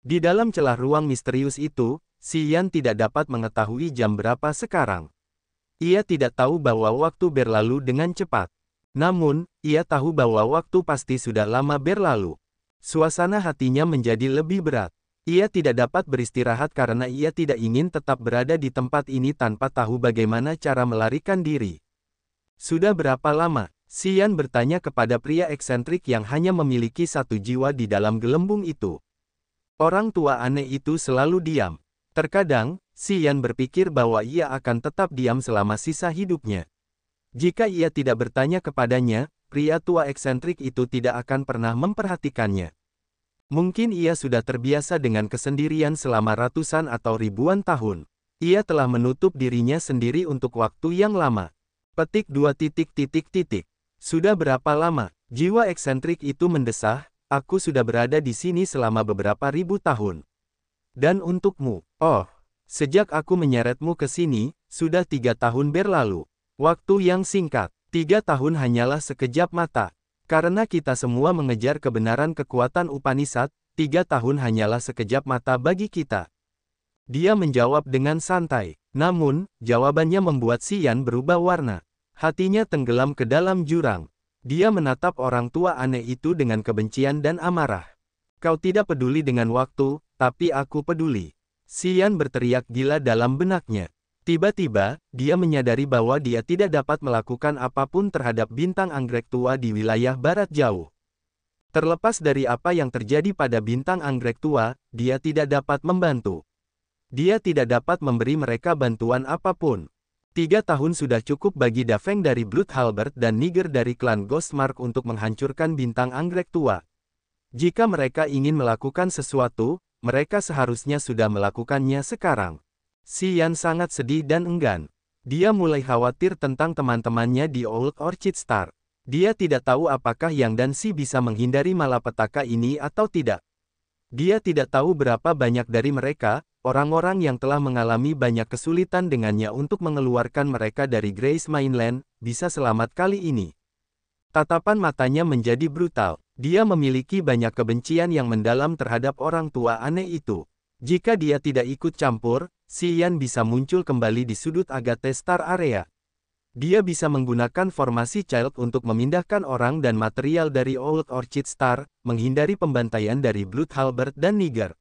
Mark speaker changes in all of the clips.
Speaker 1: Di dalam celah ruang misterius itu, Xian tidak dapat mengetahui jam berapa sekarang. Ia tidak tahu bahwa waktu berlalu dengan cepat. Namun, ia tahu bahwa waktu pasti sudah lama berlalu. Suasana hatinya menjadi lebih berat. Ia tidak dapat beristirahat karena ia tidak ingin tetap berada di tempat ini tanpa tahu bagaimana cara melarikan diri. Sudah berapa lama? Xian bertanya kepada pria eksentrik yang hanya memiliki satu jiwa di dalam gelembung itu. Orang tua aneh itu selalu diam. Terkadang, Xian berpikir bahwa ia akan tetap diam selama sisa hidupnya. Jika ia tidak bertanya kepadanya, pria tua eksentrik itu tidak akan pernah memperhatikannya. Mungkin ia sudah terbiasa dengan kesendirian selama ratusan atau ribuan tahun. Ia telah menutup dirinya sendiri untuk waktu yang lama. Petik 2. Sudah berapa lama? Jiwa eksentrik itu mendesah, aku sudah berada di sini selama beberapa ribu tahun. Dan untukmu, oh, sejak aku menyeretmu ke sini, sudah 3 tahun berlalu. Waktu yang singkat, 3 tahun hanyalah sekejap mata. Karena kita semua mengejar kebenaran kekuatan Upanishad, 3 tahun hanyalah sekejap mata bagi kita. Dia menjawab dengan santai. Namun, jawabannya membuat Xian berubah warna. Hatinya tenggelam ke dalam jurang. Dia menatap orang tua aneh itu dengan kebencian dan amarah. Kau tidak peduli dengan waktu, tapi aku peduli. Xian berteriak gila dalam benaknya. Tiba-tiba, dia menyadari bahwa dia tidak dapat melakukan apapun terhadap bintang anggrek tua di wilayah barat jauh. Terlepas dari apa yang terjadi pada bintang anggrek tua, dia tidak dapat membantu. Dia tidak dapat memberi mereka bantuan apapun. 3 tahun sudah cukup bagi Dafeng dari Blood Halberd dan Niger dari klan Ghostmark untuk menghancurkan bintang anggrek tua. Jika mereka ingin melakukan sesuatu, mereka seharusnya sudah melakukannya sekarang. Xian sangat sedih dan enggan. Dia mulai khawatir tentang teman-temannya di Old Orchid Star. Dia tidak tahu apakah Yang dan Si bisa menghindari malapetaka ini atau tidak. Dia tidak tahu berapa banyak dari mereka, orang-orang yang telah mengalami banyak kesulitan dengannya untuk mengeluarkan mereka dari Grace Mainland, bisa selamat kali ini. Tatapan matanya menjadi brutal. Dia memiliki banyak kebencian yang mendalam terhadap orang tua aneh itu. Jika dia tidak ikut campur, Xian bisa muncul kembali di sudut Agathe Star Area. Dia bisa menggunakan formasi Child untuk memindahkan orang dan material dari Old Orchid Star, menghindari pembantaian dari Blood Halberd dan Niger.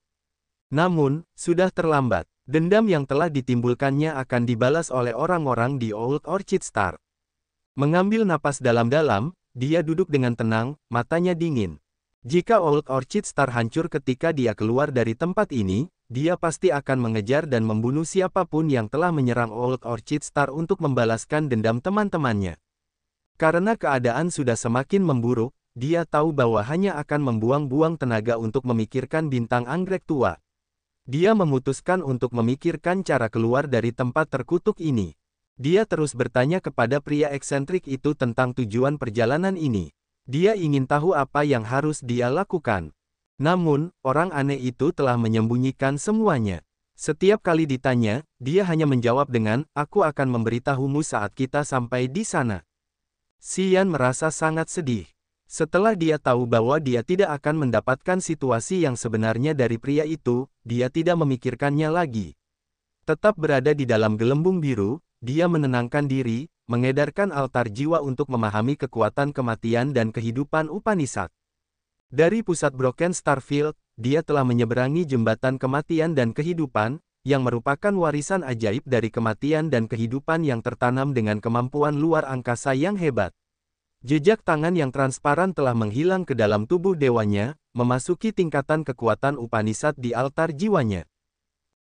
Speaker 1: Namun, sudah terlambat. Dendam yang telah ditimbulkannya akan dibalas oleh orang-orang di Old Orchid Star. Mengambil napas dalam-dalam, dia duduk dengan tenang, matanya dingin. Jika Old Orchid Star hancur ketika dia keluar dari tempat ini, dia pasti akan mengejar dan membunuh siapapun yang telah menyerang Old Orchid Star untuk membalaskan dendam teman-temannya. Karena keadaan sudah semakin memburuk, dia tahu bahwa hanya akan membuang-buang tenaga untuk memikirkan bintang anggrek tua. Dia memutuskan untuk memikirkan cara keluar dari tempat terkutuk ini. Dia terus bertanya kepada pria eksentrik itu tentang tujuan perjalanan ini. Dia ingin tahu apa yang harus dia lakukan. Namun, orang aneh itu telah menyembunyikan semuanya. Setiap kali ditanya, dia hanya menjawab dengan, "Aku akan memberitahumu saat kita sampai di sana." Xian merasa sangat sedih. Setelah dia tahu bahwa dia tidak akan mendapatkan situasi yang sebenarnya dari pria itu, dia tidak memikirkannya lagi. Tetap berada di dalam gelembung biru, dia menenangkan diri, mengedarkan altar jiwa untuk memahami kekuatan kematian dan kehidupan Upanishad. Dari pusat Broken Starfield, dia telah menyeberangi jembatan kematian dan kehidupan, yang merupakan warisan ajaib dari kematian dan kehidupan yang tertanam dengan kemampuan luar angkasa yang hebat. Jejak tangan yang transparan telah menghilang ke dalam tubuh dewanya, memasuki tingkatan kekuatan Upanishad di altar jiwanya.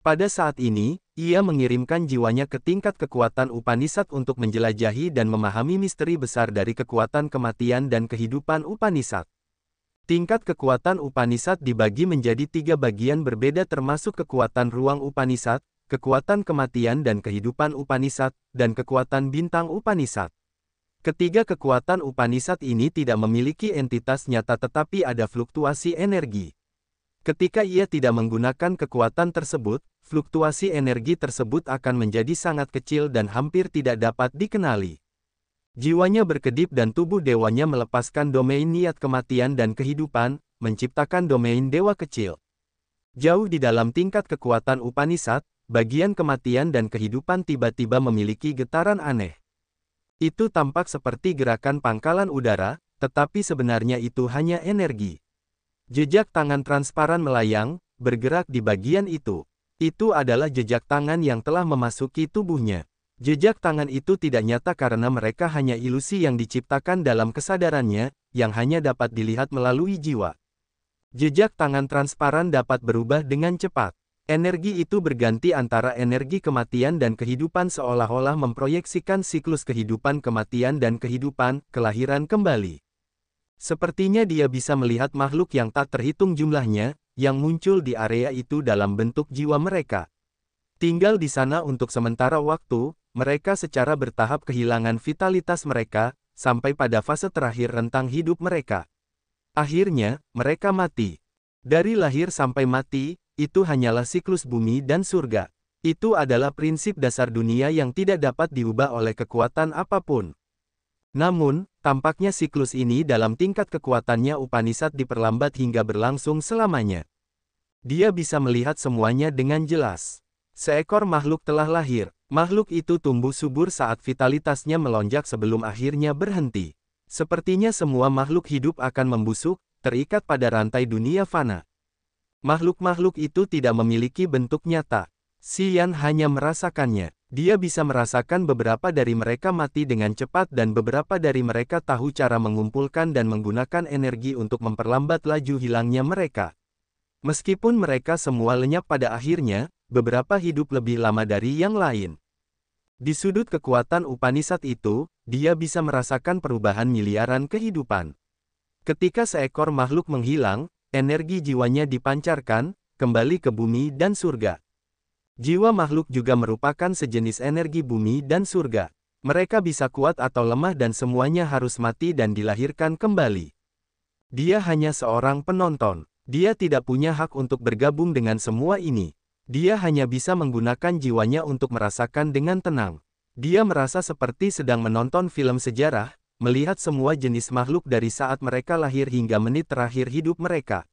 Speaker 1: Pada saat ini, ia mengirimkan jiwanya ke tingkat kekuatan Upanishad untuk menjelajahi dan memahami misteri besar dari kekuatan kematian dan kehidupan Upanishad. Tingkat kekuatan Upanishad dibagi menjadi 3 bagian berbeda termasuk kekuatan ruang Upanishad, kekuatan kematian dan kehidupan Upanishad, dan kekuatan bintang Upanishad. Ketiga kekuatan Upanishad ini tidak memiliki entitas nyata tetapi ada fluktuasi energi. Ketika ia tidak menggunakan kekuatan tersebut, fluktuasi energi tersebut akan menjadi sangat kecil dan hampir tidak dapat dikenali. Jiwanya berkedip dan tubuh dewanya melepaskan domain niat kematian dan kehidupan, menciptakan domain dewa kecil. Jauh di dalam tingkat kekuatan Upanishad, bagian kematian dan kehidupan tiba-tiba memiliki getaran aneh. Itu tampak seperti gerakan pangkalan udara, tetapi sebenarnya itu hanya energi. Jejak tangan transparan melayang, bergerak di bagian itu. Itu adalah jejak tangan yang telah memasuki tubuhnya. Jejak tangan itu tidak nyata karena mereka hanya ilusi yang diciptakan dalam kesadarannya, yang hanya dapat dilihat melalui jiwa. Jejak tangan transparan dapat berubah dengan cepat. Energi itu berganti antara energi kematian dan kehidupan seolah-olah memproyeksikan siklus kehidupan kematian dan kehidupan, kelahiran kembali. Sepertinya dia bisa melihat makhluk yang tak terhitung jumlahnya, yang muncul di area itu dalam bentuk jiwa mereka. Tinggal di sana untuk sementara waktu, mereka secara bertahap kehilangan vitalitas mereka, sampai pada fase terakhir rentang hidup mereka. Akhirnya, mereka mati. Dari lahir sampai mati, itu hanyalah siklus bumi dan surga. Itu adalah prinsip dasar dunia yang tidak dapat diubah oleh kekuatan apapun. Namun, tampaknya siklus ini dalam tingkat kekuatannya Upanishad diperlambat hingga berlangsung selamanya. Dia bisa melihat semuanya dengan jelas. Seekor makhluk telah lahir. Makhluk itu tumbuh subur saat vitalitasnya melonjak sebelum akhirnya berhenti. Sepertinya semua makhluk hidup akan membusuk, terikat pada rantai dunia fana. Makhluk-makhluk itu tidak memiliki bentuk nyata. Xian hanya merasakannya. Dia bisa merasakan beberapa dari mereka mati dengan cepat dan beberapa dari mereka tahu cara mengumpulkan dan menggunakan energi untuk memperlambat laju hilangnya mereka. Meskipun mereka semua lenyap pada akhirnya, beberapa hidup lebih lama dari yang lain. Di sudut kekuatan Upanishad itu, dia bisa merasakan perubahan miliaran kehidupan. Ketika seekor makhluk menghilang, energi jiwanya dipancarkan, kembali ke bumi dan surga. Jiwa makhluk juga merupakan sejenis energi bumi dan surga. Mereka bisa kuat atau lemah dan semuanya harus mati dan dilahirkan kembali. Dia hanya seorang penonton. Dia tidak punya hak untuk bergabung dengan semua ini. Dia hanya bisa menggunakan jiwanya untuk merasakan dengan tenang. Dia merasa seperti sedang menonton film sejarah, melihat semua jenis makhluk dari saat mereka lahir hingga menit terakhir hidup mereka.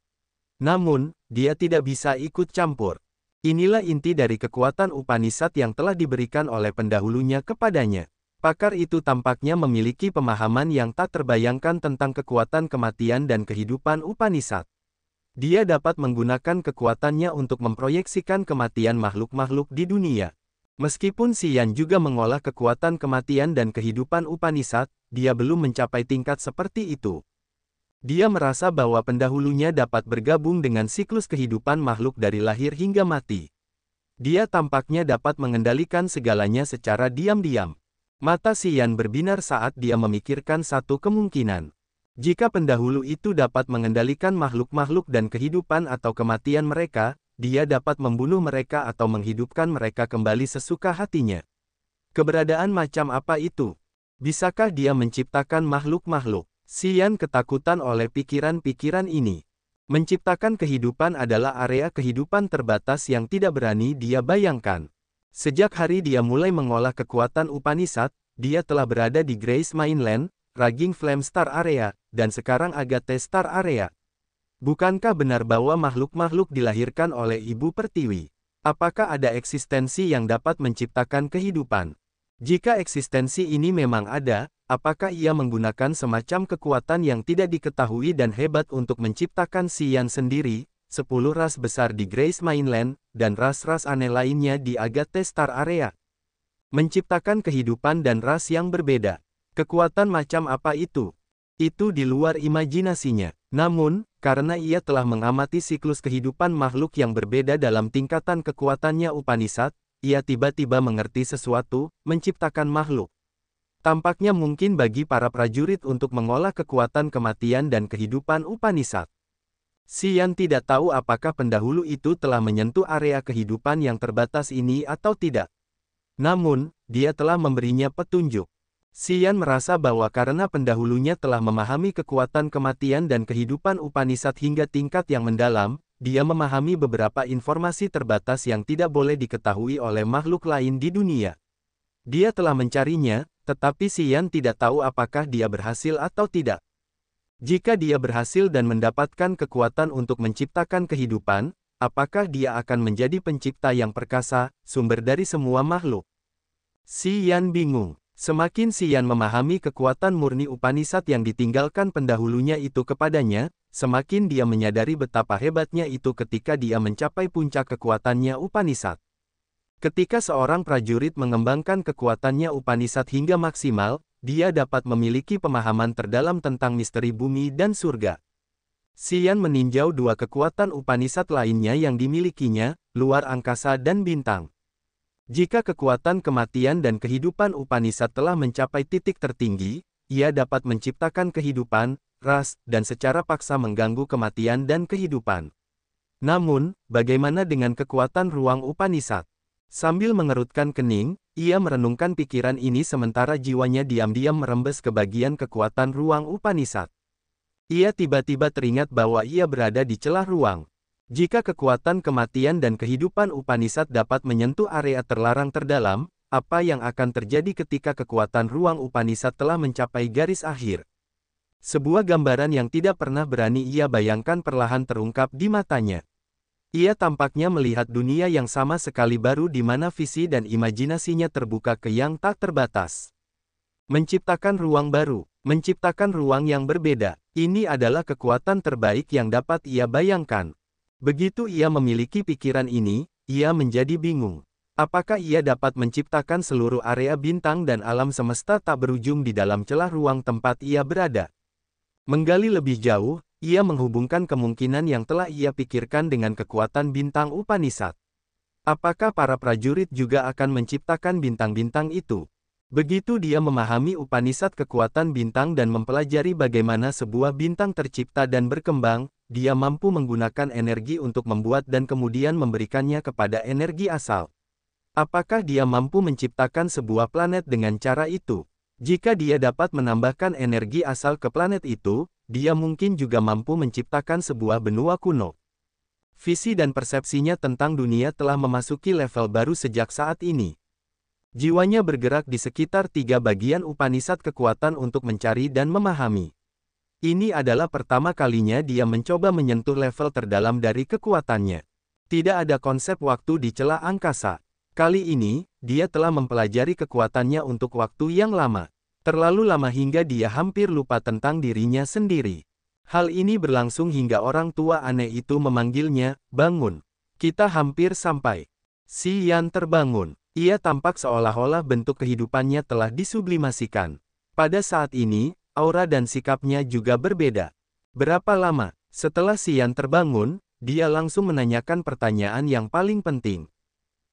Speaker 1: Namun, dia tidak bisa ikut campur. Inilah inti dari kekuatan Upanishad yang telah diberikan oleh pendahulunya kepadanya. Pakar itu tampaknya memiliki pemahaman yang tak terbayangkan tentang kekuatan kematian dan kehidupan Upanishad. Dia dapat menggunakan kekuatannya untuk memproyeksikan kematian makhluk-makhluk di dunia. Meskipun Xian juga mengolah kekuatan kematian dan kehidupan Upanishad, dia belum mencapai tingkat seperti itu. Dia merasa bahwa pendahulunya dapat bergabung dengan siklus kehidupan makhluk dari lahir hingga mati. Dia tampaknya dapat mengendalikan segalanya secara diam-diam. Mata Xian berbinar saat dia memikirkan satu kemungkinan. Jika pendahulu itu dapat mengendalikan makhluk-makhluk dan kehidupan atau kematian mereka, dia dapat membunuh mereka atau menghidupkan mereka kembali sesuka hatinya. Keberadaan macam apa itu? Bisakah dia menciptakan makhluk-makhluk? Xian ketakutan oleh pikiran-pikiran ini. Menciptakan kehidupan adalah area kehidupan terbatas yang tidak berani dia bayangkan. Sejak hari dia mulai mengolah kekuatan Upanishad, dia telah berada di Grace Mainland, Raging Flame Star Area, dan sekarang Agate Star Area. Bukankah benar bahwa makhluk-makhluk dilahirkan oleh Ibu Pertiwi? Apakah ada eksistensi yang dapat menciptakan kehidupan? Jika eksistensi ini memang ada, apakah ia menggunakan semacam kekuatan yang tidak diketahui dan hebat untuk menciptakan Xian sendiri, 10 ras besar di Grace Mainland, dan ras-ras aneh lainnya di Agate Star Area? Menciptakan kehidupan dan ras yang berbeda. Kekuatan macam apa itu? Itu di luar imajinasinya. Namun, karena ia telah mengamati siklus kehidupan makhluk yang berbeda dalam tingkatan kekuatannya Upanishad, ia tiba-tiba mengerti sesuatu, menciptakan makhluk. Tampaknya mungkin bagi para prajurit untuk mengolah kekuatan kematian dan kehidupan Upanishad. Xian tidak tahu apakah pendahulu itu telah menyentuh area kehidupan yang terbatas ini atau tidak. Namun, dia telah memberinya petunjuk. Xian merasa bahwa karena pendahulunya telah memahami kekuatan kematian dan kehidupan Upanishad hingga tingkat yang mendalam, dia memahami beberapa informasi terbatas yang tidak boleh diketahui oleh makhluk lain di dunia. Dia telah mencarinya, tetapi Xian tidak tahu apakah dia berhasil atau tidak. Jika dia berhasil dan mendapatkan kekuatan untuk menciptakan kehidupan, apakah dia akan menjadi pencipta yang perkasa, sumber dari semua makhluk? Xi Yan bingung. Semakin Xi Yan memahami kekuatan murni Upanishad yang ditinggalkan pendahulunya itu kepadanya, semakin dia menyadari betapa hebatnya itu ketika dia mencapai puncak kekuatannya Upanishad. Ketika seorang prajurit mengembangkan kekuatannya Upanishad hingga maksimal, dia dapat memiliki pemahaman terdalam tentang misteri bumi dan surga. Xi Yan meninjau dua kekuatan Upanishad lainnya yang dimilikinya, luar angkasa dan bintang. Jika kekuatan kematian dan kehidupan Upanishad telah mencapai titik tertinggi, ia dapat menciptakan kehidupan, ras, dan secara paksa mengganggu kematian dan kehidupan. Namun, bagaimana dengan kekuatan ruang Upanishad? Sambil mengerutkan kening, ia merenungkan pikiran ini sementara jiwanya diam-diam merembes ke bagian kekuatan ruang Upanishad. Ia tiba-tiba teringat bahwa ia berada di celah ruang. Jika kekuatan kematian dan kehidupan Upanishad dapat menyentuh area terlarang terdalam, apa yang akan terjadi ketika kekuatan ruang Upanishad telah mencapai garis akhir? Sebuah gambaran yang tidak pernah berani ia bayangkan perlahan terungkap di matanya. Ia tampaknya melihat dunia yang sama sekali baru di mana visi dan imajinasinya terbuka ke yang tak terbatas. Menciptakan ruang baru, menciptakan ruang yang berbeda, ini adalah kekuatan terbaik yang dapat ia bayangkan. Begitu ia memiliki pikiran ini, ia menjadi bingung. Apakah ia dapat menciptakan seluruh area bintang dan alam semesta tak berujung di dalam celah ruang tempat ia berada? Menggali lebih jauh, ia menghubungkan kemungkinan yang telah ia pikirkan dengan kekuatan bintang Upanishad. Apakah para prajurit juga akan menciptakan bintang-bintang itu? Begitu dia memahami Upanishad kekuatan bintang dan mempelajari bagaimana sebuah bintang tercipta dan berkembang, dia mampu menggunakan energi untuk membuat dan kemudian memberikannya kepada energi asal. Apakah dia mampu menciptakan sebuah planet dengan cara itu? Jika dia dapat menambahkan energi asal ke planet itu, dia mungkin juga mampu menciptakan sebuah benua kuno. Visi dan persepsinya tentang dunia telah memasuki level baru sejak saat ini. Jiwanya bergerak di sekitar 3 bagian Upanishad kekuatan untuk mencari dan memahami. Ini adalah pertama kalinya dia mencoba menyentuh level terdalam dari kekuatannya. Tidak ada konsep waktu di celah angkasa. Kali ini, dia telah mempelajari kekuatannya untuk waktu yang lama. Terlalu lama hingga dia hampir lupa tentang dirinya sendiri. Hal ini berlangsung hingga orang tua aneh itu memanggilnya, "Bangun. Kita hampir sampai." Xi Yan terbangun. Ia tampak seolah-olah bentuk kehidupannya telah disublimasikan. Pada saat ini, aura dan sikapnya juga berbeda. Berapa lama? Setelah Xi Yan terbangun, dia langsung menanyakan pertanyaan yang paling penting.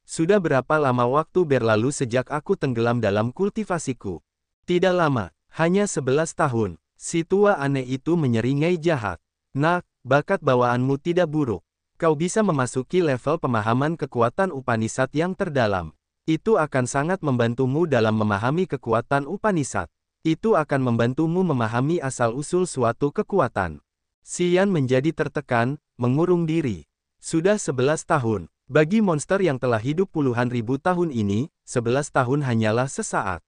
Speaker 1: Sudah berapa lama waktu berlalu sejak aku tenggelam dalam kultivasiku? Tidak lama, hanya 11 tahun. Si tua aneh itu menyeringai jahat. Nak, bakat bawaanmu tidak buruk. Kau bisa memasuki level pemahaman kekuatan Upanishad yang terdalam. Itu akan sangat membantumu dalam memahami kekuatan Upanishad. Itu akan membantumu memahami asal-usul suatu kekuatan. Xi Yan menjadi tertekan, mengurung diri. Sudah 11 tahun. Bagi monster yang telah hidup puluhan ribu tahun ini, 11 tahun hanyalah sesaat.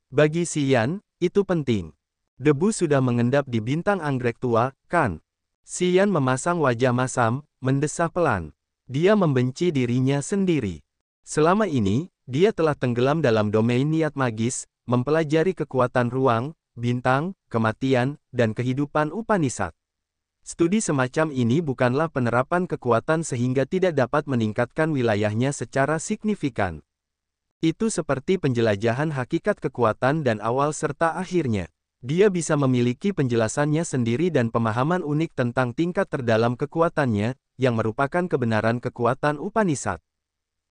Speaker 1: Bagi Xi Yan, itu penting. Debu sudah mengendap di bintang anggrek tua, kan? Xi Yan memasang wajah masam, mendesah pelan. Dia membenci dirinya sendiri. Selama ini, dia telah tenggelam dalam domain niat magis, mempelajari kekuatan ruang, bintang, kematian, dan kehidupan Upanishad. Studi semacam ini bukanlah penerapan kekuatan sehingga tidak dapat meningkatkan wilayahnya secara signifikan. Itu seperti penjelajahan hakikat kekuatan dan awal serta akhirnya. Dia bisa memiliki penjelasannya sendiri dan pemahaman unik tentang tingkat terdalam kekuatannya, yang merupakan kebenaran kekuatan Upanishad.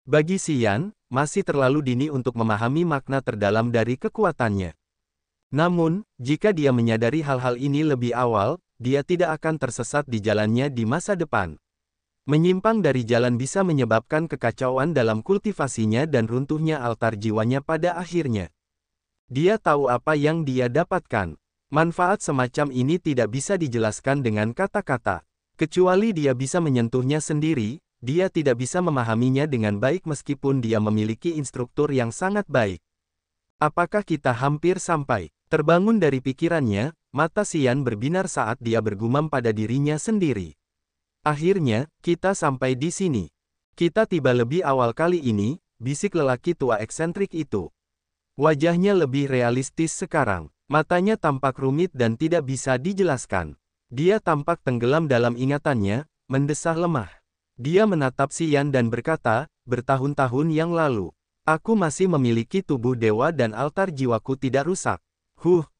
Speaker 1: Bagi Xi Yan, masih terlalu dini untuk memahami makna terdalam dari kekuatannya. Namun, jika dia menyadari hal-hal ini lebih awal, dia tidak akan tersesat di jalannya di masa depan. Menyimpang dari jalan bisa menyebabkan kekacauan dalam kultivasinya dan runtuhnya altar jiwanya pada akhirnya. Dia tahu apa yang dia dapatkan. Manfaat semacam ini tidak bisa dijelaskan dengan kata-kata. Kecuali dia bisa menyentuhnya sendiri, dia tidak bisa memahaminya dengan baik meskipun dia memiliki instruktur yang sangat baik. Apakah kita hampir sampai? Terbangun dari pikirannya, mata Xi Yan berbinar saat dia bergumam pada dirinya sendiri. Akhirnya, kita sampai di sini. Kita tiba lebih awal kali ini, bisik lelaki tua eksentrik itu. Wajahnya lebih realistis sekarang. Matanya tampak rumit dan tidak bisa dijelaskan. Dia tampak tenggelam dalam ingatannya, mendesah lemah. Dia menatap Xian dan berkata, bertahun-tahun yang lalu, aku masih memiliki tubuh dewa dan altar jiwaku tidak rusak.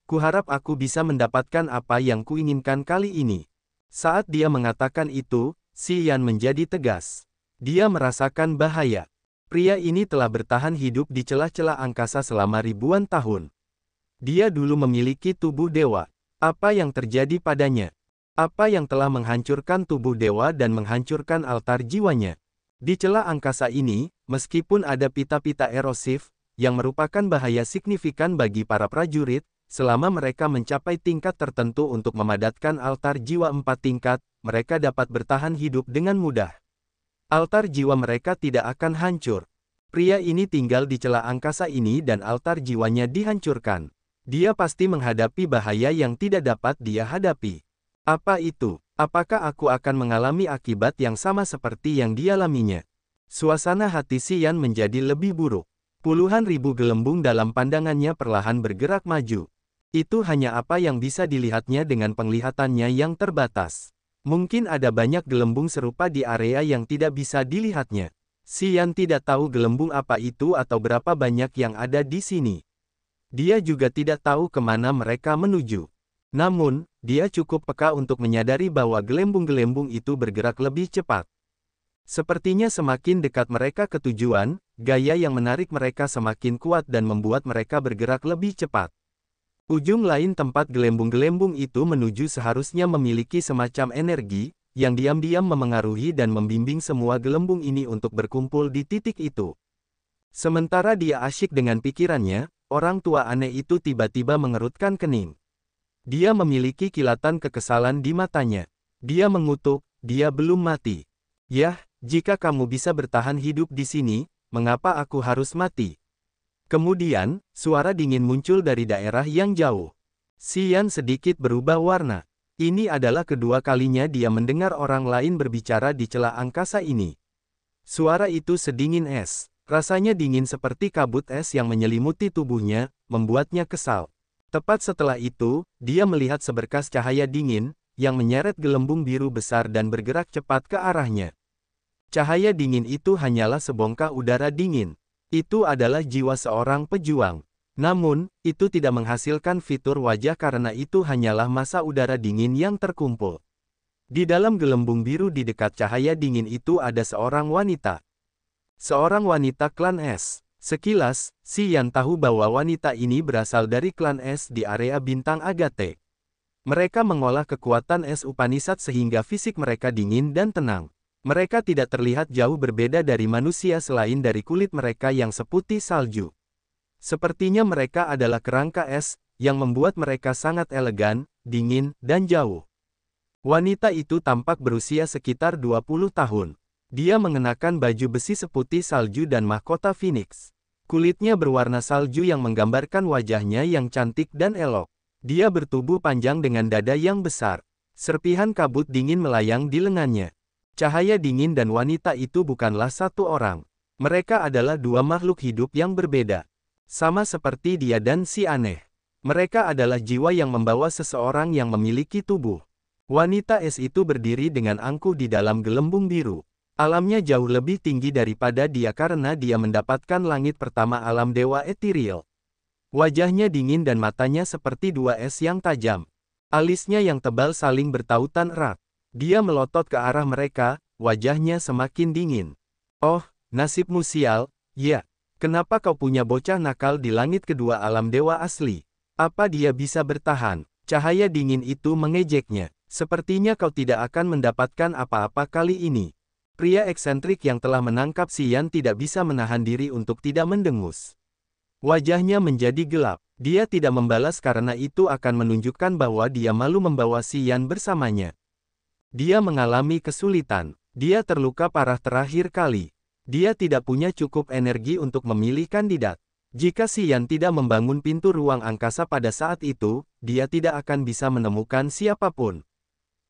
Speaker 1: Kuharap aku bisa mendapatkan apa yang kuinginkan kali ini. Saat dia mengatakan itu, Xian menjadi tegas. Dia merasakan bahaya. Pria ini telah bertahan hidup di celah-celah angkasa selama ribuan tahun. Dia dulu memiliki tubuh dewa. Apa yang terjadi padanya? Apa yang telah menghancurkan tubuh dewa dan menghancurkan altar jiwanya? Di celah angkasa ini, meskipun ada pita-pita erosif, yang merupakan bahaya signifikan bagi para prajurit, selama mereka mencapai tingkat tertentu untuk memadatkan altar jiwa 4 tingkat, mereka dapat bertahan hidup dengan mudah. Altar jiwa mereka tidak akan hancur. Pria ini tinggal di celah angkasa ini dan altar jiwanya dihancurkan. Dia pasti menghadapi bahaya yang tidak dapat dia hadapi. Apa itu? Apakah aku akan mengalami akibat yang sama seperti yang dialaminya? Suasana hati Xian menjadi lebih buruk. Puluhan ribu gelembung dalam pandangannya perlahan bergerak maju. Itu hanya apa yang bisa dilihatnya dengan penglihatannya yang terbatas. Mungkin ada banyak gelembung serupa di area yang tidak bisa dilihatnya. Xian tidak tahu gelembung apa itu atau berapa banyak yang ada di sini. Dia juga tidak tahu kemana mereka menuju. Namun, dia cukup peka untuk menyadari bahwa gelembung-gelembung itu bergerak lebih cepat. Sepertinya semakin dekat mereka ke tujuan, gaya yang menarik mereka semakin kuat dan membuat mereka bergerak lebih cepat. Ujung lain tempat gelembung-gelembung itu menuju seharusnya memiliki semacam energi, yang diam-diam memengaruhi dan membimbing semua gelembung ini untuk berkumpul di titik itu. Sementara dia asyik dengan pikirannya, orang tua aneh itu tiba-tiba mengerutkan kening. Dia memiliki kilatan kekesalan di matanya. Dia mengutuk, dia belum mati. Yah, jika kamu bisa bertahan hidup di sini, mengapa aku harus mati? Kemudian, suara dingin muncul dari daerah yang jauh. Xian sedikit berubah warna. Ini adalah kedua kalinya dia mendengar orang lain berbicara di celah angkasa ini. Suara itu sedingin es. Rasanya dingin seperti kabut es yang menyelimuti tubuhnya, membuatnya kesal. Tepat setelah itu, dia melihat seberkas cahaya dingin, yang menyeret gelembung biru besar dan bergerak cepat ke arahnya. Cahaya dingin itu hanyalah sebongkah udara dingin. Itu adalah jiwa seorang pejuang. Namun, itu tidak menghasilkan fitur wajah karena itu hanyalah massa udara dingin yang terkumpul. Di dalam gelembung biru di dekat cahaya dingin itu ada seorang wanita. Seorang wanita klan es. Sekilas, Xian tahu bahwa wanita ini berasal dari klan es di area bintang Agate. Mereka mengolah kekuatan es Upanishad sehingga fisik mereka dingin dan tenang. Mereka tidak terlihat jauh berbeda dari manusia selain dari kulit mereka yang seputih salju. Sepertinya mereka adalah kerangka es, yang membuat mereka sangat elegan, dingin, dan jauh. Wanita itu tampak berusia sekitar 20 tahun. Dia mengenakan baju besi seputih salju dan mahkota Phoenix. Kulitnya berwarna salju yang menggambarkan wajahnya yang cantik dan elok. Dia bertubuh panjang dengan dada yang besar. Serpihan kabut dingin melayang di lengannya. Cahaya dingin dan wanita itu bukanlah satu orang. Mereka adalah dua makhluk hidup yang berbeda. Sama seperti dia dan si aneh. Mereka adalah jiwa yang membawa seseorang yang memiliki tubuh. Wanita es itu berdiri dengan angkuh di dalam gelembung biru. Alamnya jauh lebih tinggi daripada dia karena dia mendapatkan langit pertama alam dewa ethereal. Wajahnya dingin dan matanya seperti dua es yang tajam. Alisnya yang tebal saling bertautan erat. Dia melotot ke arah mereka, wajahnya semakin dingin. Oh, nasibmu sial, ya. Kenapa kau punya bocah nakal di langit kedua alam dewa asli? Apa dia bisa bertahan? Cahaya dingin itu mengejeknya. Sepertinya kau tidak akan mendapatkan apa-apa kali ini. Pria eksentrik yang telah menangkap Xian tidak bisa menahan diri untuk tidak mendengus. Wajahnya menjadi gelap. Dia tidak membalas karena itu akan menunjukkan bahwa dia malu membawa Xian bersamanya. Dia mengalami kesulitan. Dia terluka parah terakhir kali. Dia tidak punya cukup energi untuk memilih kandidat. Jika Xian tidak membangun pintu ruang angkasa pada saat itu, dia tidak akan bisa menemukan siapapun.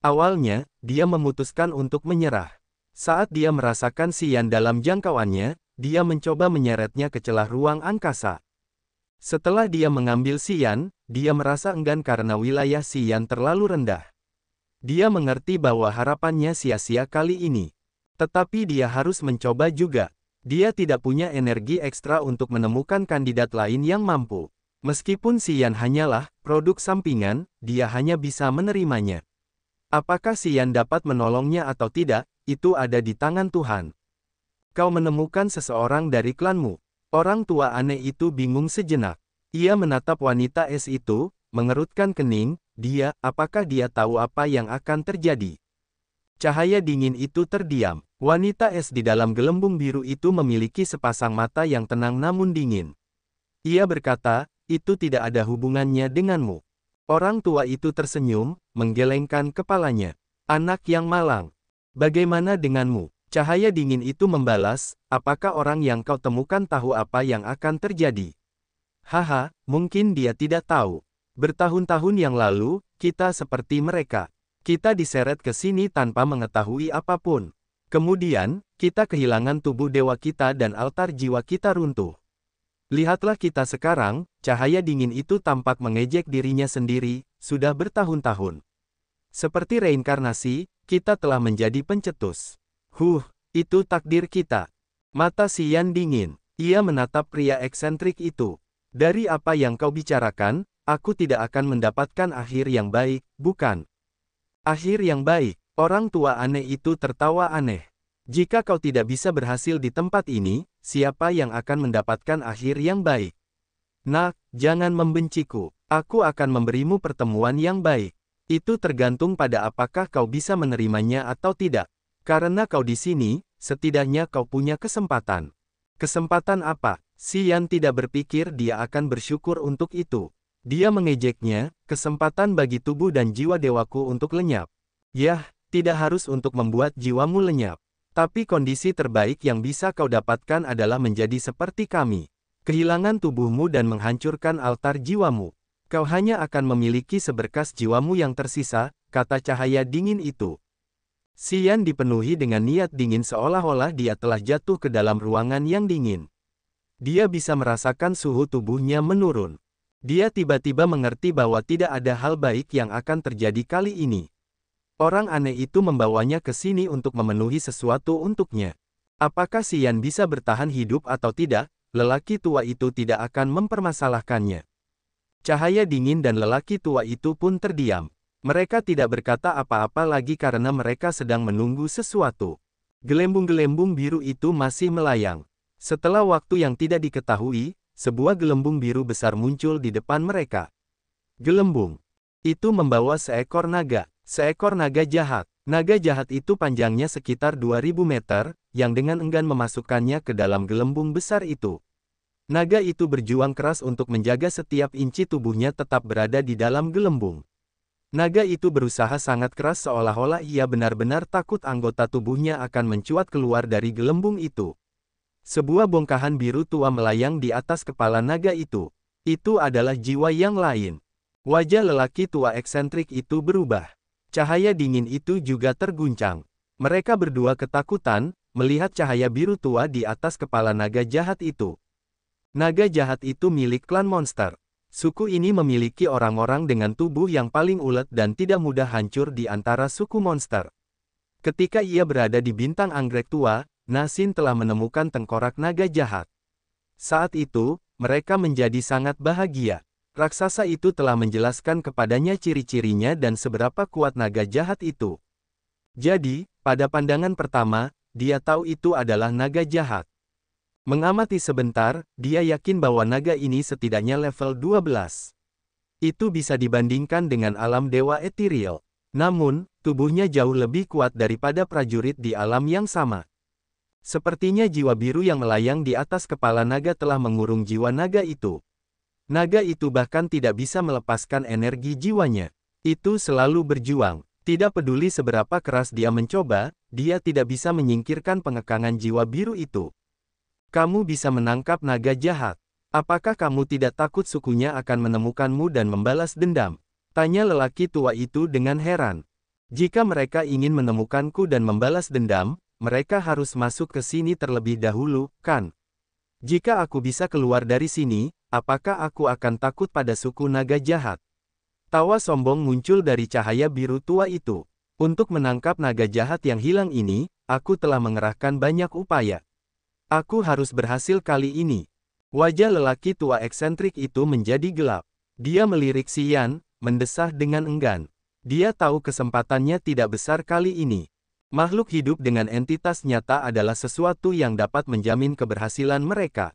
Speaker 1: Awalnya, dia memutuskan untuk menyerah. Saat dia merasakan Xian dalam jangkauannya, dia mencoba menyeretnya ke celah ruang angkasa. Setelah dia mengambil Xian, dia merasa enggan karena wilayah Xian terlalu rendah. Dia mengerti bahwa harapannya sia-sia kali ini. Tetapi dia harus mencoba juga. Dia tidak punya energi ekstra untuk menemukan kandidat lain yang mampu. Meskipun Xian hanyalah produk sampingan, dia hanya bisa menerimanya. Apakah Xian dapat menolongnya atau tidak, itu ada di tangan Tuhan. Kau menemukan seseorang dari klanmu. Orang tua aneh itu bingung sejenak. Ia menatap wanita es itu, mengerutkan kening, apakah dia tahu apa yang akan terjadi? Cahaya dingin itu terdiam. Wanita es di dalam gelembung biru itu memiliki sepasang mata yang tenang namun dingin. Ia berkata, itu tidak ada hubungannya denganmu. Orang tua itu tersenyum, menggelengkan kepalanya. Anak yang malang. Bagaimana denganmu? Cahaya dingin itu membalas, apakah orang yang kau temukan tahu apa yang akan terjadi? Haha, mungkin dia tidak tahu. Bertahun-tahun yang lalu, kita seperti mereka. Kita diseret ke sini tanpa mengetahui apapun. Kemudian, kita kehilangan tubuh dewa kita dan altar jiwa kita runtuh. Lihatlah kita sekarang, cahaya dingin itu tampak mengejek dirinya sendiri, sudah bertahun-tahun. Seperti reinkarnasi, kita telah menjadi pencetus. Itu takdir kita. Mata Xian dingin. Ia menatap pria eksentrik itu. Dari apa yang kau bicarakan, aku tidak akan mendapatkan akhir yang baik, bukan? Akhir yang baik. Orang tua aneh itu tertawa aneh. Jika kau tidak bisa berhasil di tempat ini, siapa yang akan mendapatkan akhir yang baik? Nak, jangan membenciku. Aku akan memberimu pertemuan yang baik. Itu tergantung pada apakah kau bisa menerimanya atau tidak. Karena kau di sini, setidaknya kau punya kesempatan. Kesempatan apa? Xian tidak berpikir dia akan bersyukur untuk itu. Dia mengejeknya, kesempatan bagi tubuh dan jiwa dewaku untuk lenyap. Yah, tidak harus untuk membuat jiwamu lenyap. Tapi kondisi terbaik yang bisa kau dapatkan adalah menjadi seperti kami. Kehilangan tubuhmu dan menghancurkan altar jiwamu. Kau hanya akan memiliki seberkas jiwamu yang tersisa, kata cahaya dingin itu. Xian dipenuhi dengan niat dingin seolah-olah dia telah jatuh ke dalam ruangan yang dingin. Dia bisa merasakan suhu tubuhnya menurun. Dia tiba-tiba mengerti bahwa tidak ada hal baik yang akan terjadi kali ini. Orang aneh itu membawanya ke sini untuk memenuhi sesuatu untuknya. Apakah Xian bisa bertahan hidup atau tidak, lelaki tua itu tidak akan mempermasalahkannya. Cahaya dingin dan lelaki tua itu pun terdiam. Mereka tidak berkata apa-apa lagi karena mereka sedang menunggu sesuatu. Gelembung-gelembung biru itu masih melayang. Setelah waktu yang tidak diketahui, sebuah gelembung biru besar muncul di depan mereka. Gelembung itu membawa seekor naga jahat. Naga jahat itu panjangnya sekitar 2000 meter, yang dengan enggan memasukkannya ke dalam gelembung besar itu. Naga itu berjuang keras untuk menjaga setiap inci tubuhnya tetap berada di dalam gelembung. Naga itu berusaha sangat keras seolah-olah ia benar-benar takut anggota tubuhnya akan mencuat keluar dari gelembung itu. Sebuah bongkahan biru tua melayang di atas kepala naga itu. Itu adalah jiwa yang lain. Wajah lelaki tua eksentrik itu berubah. Cahaya dingin itu juga terguncang. Mereka berdua ketakutan, melihat cahaya biru tua di atas kepala naga jahat itu. Naga jahat itu milik klan monster. Suku ini memiliki orang-orang dengan tubuh yang paling ulet dan tidak mudah hancur di antara suku monster. Ketika ia berada di bintang anggrek tua, Nasin telah menemukan tengkorak naga jahat. Saat itu, mereka menjadi sangat bahagia. Raksasa itu telah menjelaskan kepadanya ciri-cirinya dan seberapa kuat naga jahat itu. Jadi, pada pandangan pertama, dia tahu itu adalah naga jahat. Mengamati sebentar, dia yakin bahwa naga ini setidaknya level 12. Itu bisa dibandingkan dengan alam dewa ethereal. Namun, tubuhnya jauh lebih kuat daripada prajurit di alam yang sama. Sepertinya jiwa biru yang melayang di atas kepala naga telah mengurung jiwa naga itu. Naga itu bahkan tidak bisa melepaskan energi jiwanya. Itu selalu berjuang. Tidak peduli seberapa keras dia mencoba, dia tidak bisa menyingkirkan pengekangan jiwa biru itu. Kamu bisa menangkap naga jahat. Apakah kamu tidak takut sukunya akan menemukanmu dan membalas dendam? Tanya lelaki tua itu dengan heran. Jika mereka ingin menemukanku dan membalas dendam, mereka harus masuk ke sini terlebih dahulu, kan? Jika aku bisa keluar dari sini, apakah aku akan takut pada suku naga jahat? Tawa sombong muncul dari cahaya biru tua itu. Untuk menangkap naga jahat yang hilang ini, aku telah mengerahkan banyak upaya. Aku harus berhasil kali ini. Wajah lelaki tua eksentrik itu menjadi gelap. Dia melirik Xian, mendesah dengan enggan. Dia tahu kesempatannya tidak besar kali ini. Makhluk hidup dengan entitas nyata adalah sesuatu yang dapat menjamin keberhasilan mereka.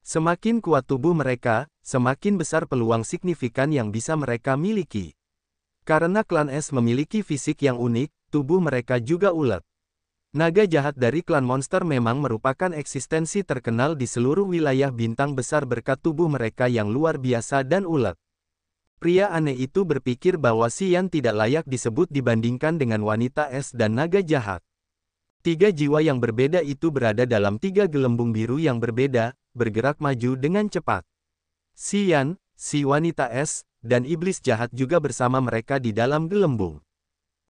Speaker 1: Semakin kuat tubuh mereka, semakin besar peluang signifikan yang bisa mereka miliki. Karena klan es memiliki fisik yang unik, tubuh mereka juga ulet. Naga jahat dari klan monster memang merupakan eksistensi terkenal di seluruh wilayah bintang besar berkat tubuh mereka yang luar biasa dan ulet. Pria aneh itu berpikir bahwa Xian tidak layak disebut dibandingkan dengan wanita es dan naga jahat. Tiga jiwa yang berbeda itu berada dalam tiga gelembung biru yang berbeda, bergerak maju dengan cepat. Xian, si wanita es, dan iblis jahat juga bersama mereka di dalam gelembung.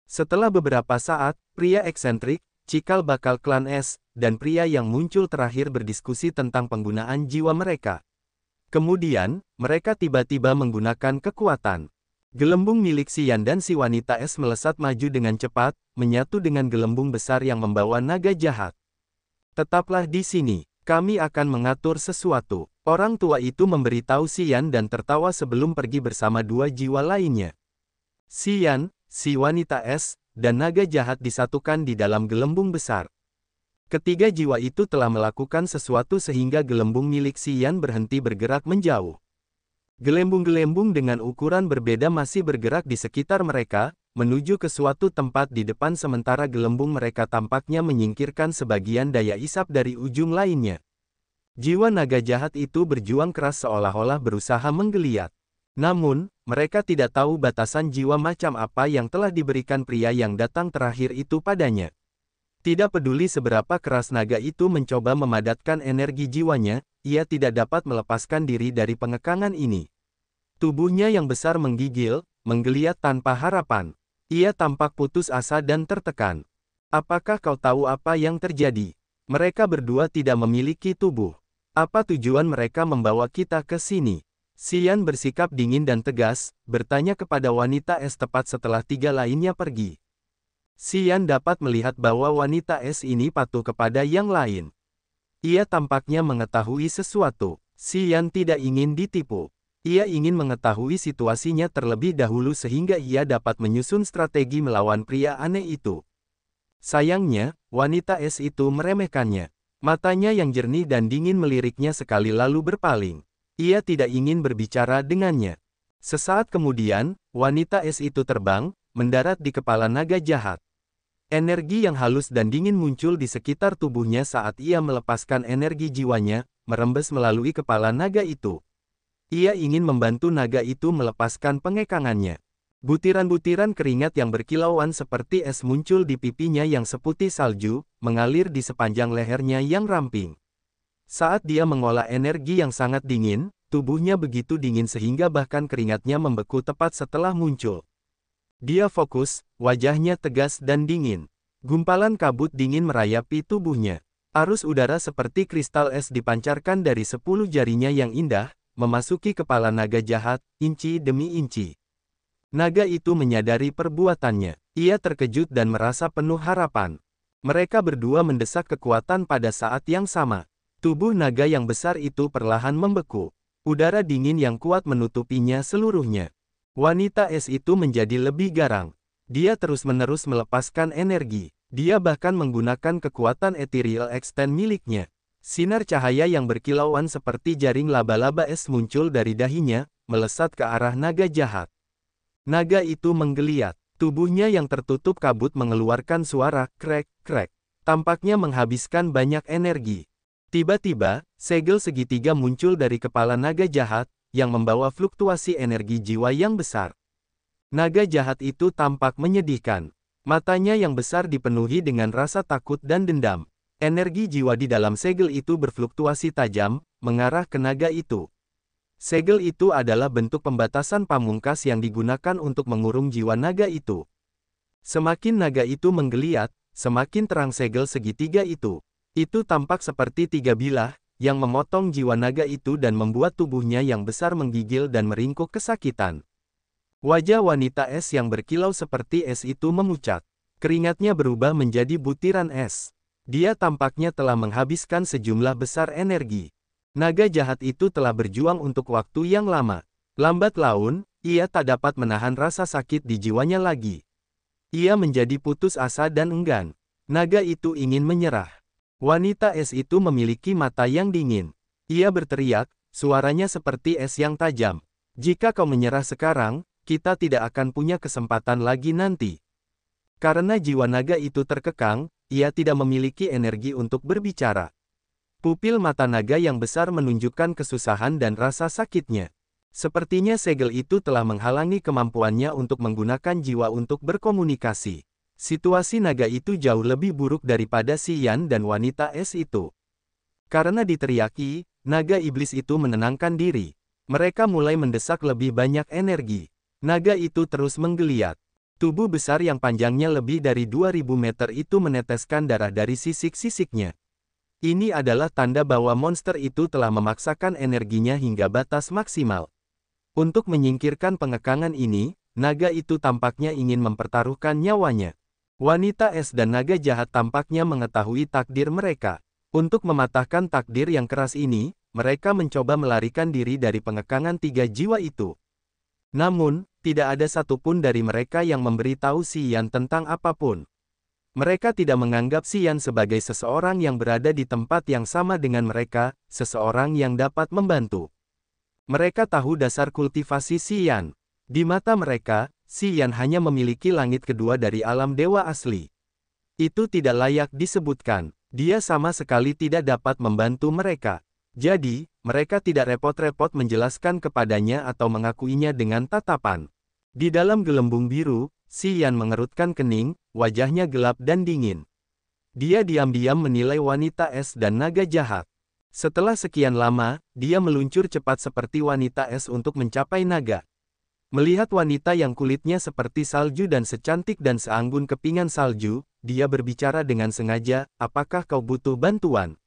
Speaker 1: Setelah beberapa saat, pria eksentrik, cikal bakal klan es, dan pria yang muncul terakhir berdiskusi tentang penggunaan jiwa mereka. Kemudian, mereka tiba-tiba menggunakan kekuatan. Gelembung milik Xian dan si wanita es melesat maju dengan cepat, menyatu dengan gelembung besar yang membawa naga jahat. Tetaplah di sini, kami akan mengatur sesuatu. Orang tua itu memberitahu Xian dan tertawa sebelum pergi bersama dua jiwa lainnya. Xian, si wanita es, dan naga jahat disatukan di dalam gelembung besar. Ketiga jiwa itu telah melakukan sesuatu sehingga gelembung milik Xian berhenti bergerak menjauh. Gelembung-gelembung dengan ukuran berbeda masih bergerak di sekitar mereka, menuju ke suatu tempat di depan sementara gelembung mereka tampaknya menyingkirkan sebagian daya isap dari ujung lainnya. Jiwa naga jahat itu berjuang keras seolah-olah berusaha menggeliat. Namun, mereka tidak tahu batasan jiwa macam apa yang telah diberikan pria yang datang terakhir itu padanya. Tidak peduli seberapa keras naga itu mencoba memadatkan energi jiwanya, ia tidak dapat melepaskan diri dari pengekangan ini. Tubuhnya yang besar menggigil, menggeliat tanpa harapan. Ia tampak putus asa dan tertekan. Apakah kau tahu apa yang terjadi? Mereka berdua tidak memiliki tubuh. Apa tujuan mereka membawa kita ke sini? Xian bersikap dingin dan tegas, bertanya kepada wanita es tepat setelah tiga lainnya pergi. Xian dapat melihat bahwa wanita es ini patuh kepada yang lain. Ia tampaknya mengetahui sesuatu. Xian tidak ingin ditipu. Ia ingin mengetahui situasinya terlebih dahulu sehingga ia dapat menyusun strategi melawan pria aneh itu. Sayangnya, wanita es itu meremehkannya. Matanya yang jernih dan dingin meliriknya sekali lalu berpaling. Ia tidak ingin berbicara dengannya. Sesaat kemudian, wanita es itu terbang, mendarat di kepala naga jahat. Energi yang halus dan dingin muncul di sekitar tubuhnya saat ia melepaskan energi jiwanya, merembes melalui kepala naga itu. Ia ingin membantu naga itu melepaskan pengekangannya. Butiran-butiran keringat yang berkilauan seperti es muncul di pipinya yang seputih salju, mengalir di sepanjang lehernya yang ramping. Saat dia mengolah energi yang sangat dingin, tubuhnya begitu dingin sehingga bahkan keringatnya membeku tepat setelah muncul. Dia fokus, wajahnya tegas dan dingin. Gumpalan kabut dingin merayapi tubuhnya. Arus udara seperti kristal es dipancarkan dari 10 jarinya yang indah, memasuki kepala naga jahat, inci demi inci. Naga itu menyadari perbuatannya. Ia terkejut dan merasa penuh harapan. Mereka berdua mendesak kekuatan pada saat yang sama. Tubuh naga yang besar itu perlahan membeku. Udara dingin yang kuat menutupinya seluruhnya. Wanita es itu menjadi lebih garang. Dia terus-menerus melepaskan energi. Dia bahkan menggunakan kekuatan ethereal extend miliknya. Sinar cahaya yang berkilauan seperti jaring laba-laba es muncul dari dahinya, melesat ke arah naga jahat. Naga itu menggeliat. Tubuhnya yang tertutup kabut mengeluarkan suara krek-krek. Tampaknya menghabiskan banyak energi. Tiba-tiba, segel segitiga muncul dari kepala naga jahat, yang membawa fluktuasi energi jiwa yang besar. Naga jahat itu tampak menyedihkan. Matanya yang besar dipenuhi dengan rasa takut dan dendam. Energi jiwa di dalam segel itu berfluktuasi tajam, mengarah ke naga itu. Segel itu adalah bentuk pembatasan pamungkas yang digunakan untuk mengurung jiwa naga itu. Semakin naga itu menggeliat, semakin terang segel segitiga itu. Itu tampak seperti tiga bilah, yang memotong jiwa naga itu dan membuat tubuhnya yang besar menggigil dan meringkuk kesakitan. Wajah wanita es yang berkilau seperti es itu memucat. Keringatnya berubah menjadi butiran es. Dia tampaknya telah menghabiskan sejumlah besar energi. Naga jahat itu telah berjuang untuk waktu yang lama. Lambat laun, ia tak dapat menahan rasa sakit di jiwanya lagi. Ia menjadi putus asa dan enggan. Naga itu ingin menyerah. Wanita es itu memiliki mata yang dingin. Ia berteriak, suaranya seperti es yang tajam. Jika kau menyerah sekarang, kita tidak akan punya kesempatan lagi nanti. Karena jiwa naga itu terkekang, ia tidak memiliki energi untuk berbicara. Pupil mata naga yang besar menunjukkan kesusahan dan rasa sakitnya. Sepertinya segel itu telah menghalangi kemampuannya untuk menggunakan jiwa untuk berkomunikasi. Situasi naga itu jauh lebih buruk daripada si Yan dan wanita es itu. Karena diteriaki, naga iblis itu menenangkan diri. Mereka mulai mendesak lebih banyak energi. Naga itu terus menggeliat. Tubuh besar yang panjangnya lebih dari 2000 meter itu meneteskan darah dari sisik-sisiknya. Ini adalah tanda bahwa monster itu telah memaksakan energinya hingga batas maksimal. Untuk menyingkirkan pengekangan ini, naga itu tampaknya ingin mempertaruhkan nyawanya. Wanita es dan naga jahat tampaknya mengetahui takdir mereka. Untuk mematahkan takdir yang keras ini, mereka mencoba melarikan diri dari pengekangan tiga jiwa itu. Namun, tidak ada satupun dari mereka yang memberitahu si Yan tentang apapun. Mereka tidak menganggap si Yan sebagai seseorang yang berada di tempat yang sama dengan mereka, seseorang yang dapat membantu. Mereka tahu dasar kultivasi si Yan. Di mata mereka, si Yan hanya memiliki langit kedua dari alam dewa asli. Itu tidak layak disebutkan. Dia sama sekali tidak dapat membantu mereka. Jadi, mereka tidak repot-repot menjelaskan kepadanya atau mengakuinya dengan tatapan. Di dalam gelembung biru, si Yan mengerutkan kening, wajahnya gelap dan dingin. Dia diam-diam menilai wanita es dan naga jahat. Setelah sekian lama, dia meluncur cepat seperti wanita es untuk mencapai naga. Melihat wanita yang kulitnya seperti salju dan secantik dan seanggun kepingan salju, dia berbicara dengan sengaja, "Apakah kau butuh bantuan?"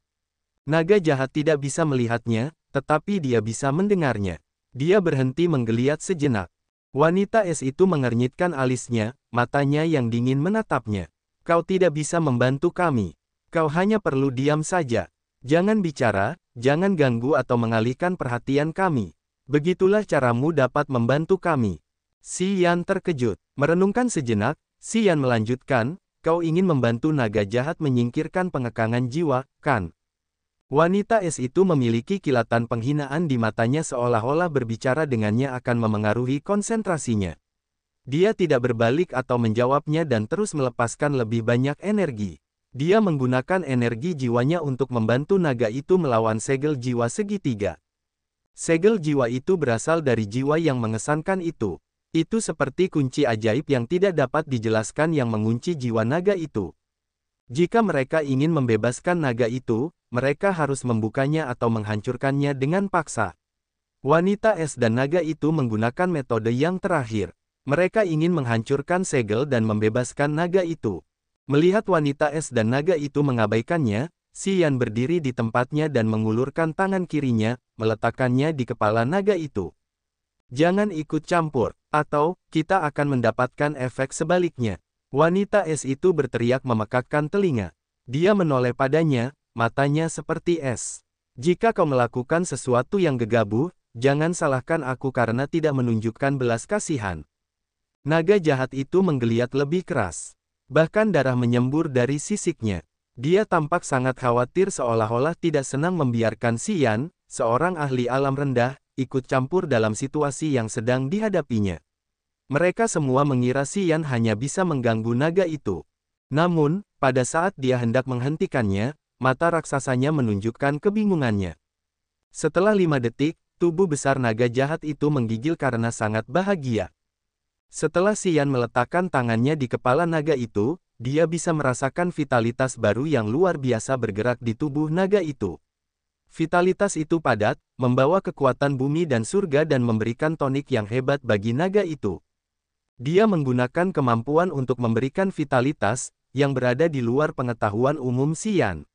Speaker 1: Naga jahat tidak bisa melihatnya, tetapi dia bisa mendengarnya. Dia berhenti menggeliat sejenak. Wanita es itu mengernyitkan alisnya, matanya yang dingin menatapnya. "Kau tidak bisa membantu kami. Kau hanya perlu diam saja. Jangan bicara, jangan ganggu atau mengalihkan perhatian kami. Begitulah caramu dapat membantu kami." Si Yan terkejut. Merenungkan sejenak, si Yan melanjutkan, "Kau ingin membantu naga jahat menyingkirkan pengekangan jiwa, kan?" Wanita es itu memiliki kilatan penghinaan di matanya seolah-olah berbicara dengannya akan memengaruhi konsentrasinya. Dia tidak berbalik atau menjawabnya dan terus melepaskan lebih banyak energi. Dia menggunakan energi jiwanya untuk membantu naga itu melawan segel jiwa segitiga. Segel jiwa itu berasal dari jiwa yang mengesankan itu. Itu seperti kunci ajaib yang tidak dapat dijelaskan yang mengunci jiwa naga itu. Jika mereka ingin membebaskan naga itu, mereka harus membukanya atau menghancurkannya dengan paksa. Wanita es dan naga itu menggunakan metode yang terakhir. Mereka ingin menghancurkan segel dan membebaskan naga itu. Melihat wanita es dan naga itu mengabaikannya, si Yan berdiri di tempatnya dan mengulurkan tangan kirinya, meletakkannya di kepala naga itu. "Jangan ikut campur, atau kita akan mendapatkan efek sebaliknya." Wanita es itu berteriak memekakkan telinga. Dia menoleh padanya, matanya seperti es. "Jika kau melakukan sesuatu yang gegabah, jangan salahkan aku karena tidak menunjukkan belas kasihan." Naga jahat itu menggeliat lebih keras. Bahkan darah menyembur dari sisiknya. Dia tampak sangat khawatir seolah-olah tidak senang membiarkan si Yan, seorang ahli alam rendah, ikut campur dalam situasi yang sedang dihadapinya. Mereka semua mengira si Yan hanya bisa mengganggu naga itu. Namun, pada saat dia hendak menghentikannya, mata raksasanya menunjukkan kebingungannya. Setelah 5 detik, tubuh besar naga jahat itu menggigil karena sangat bahagia. Setelah si Yan meletakkan tangannya di kepala naga itu, dia bisa merasakan vitalitas baru yang luar biasa bergerak di tubuh naga itu. Vitalitas itu padat, membawa kekuatan bumi dan surga dan memberikan tonik yang hebat bagi naga itu. Dia menggunakan kemampuan untuk memberikan vitalitas, yang berada di luar pengetahuan umum Xian.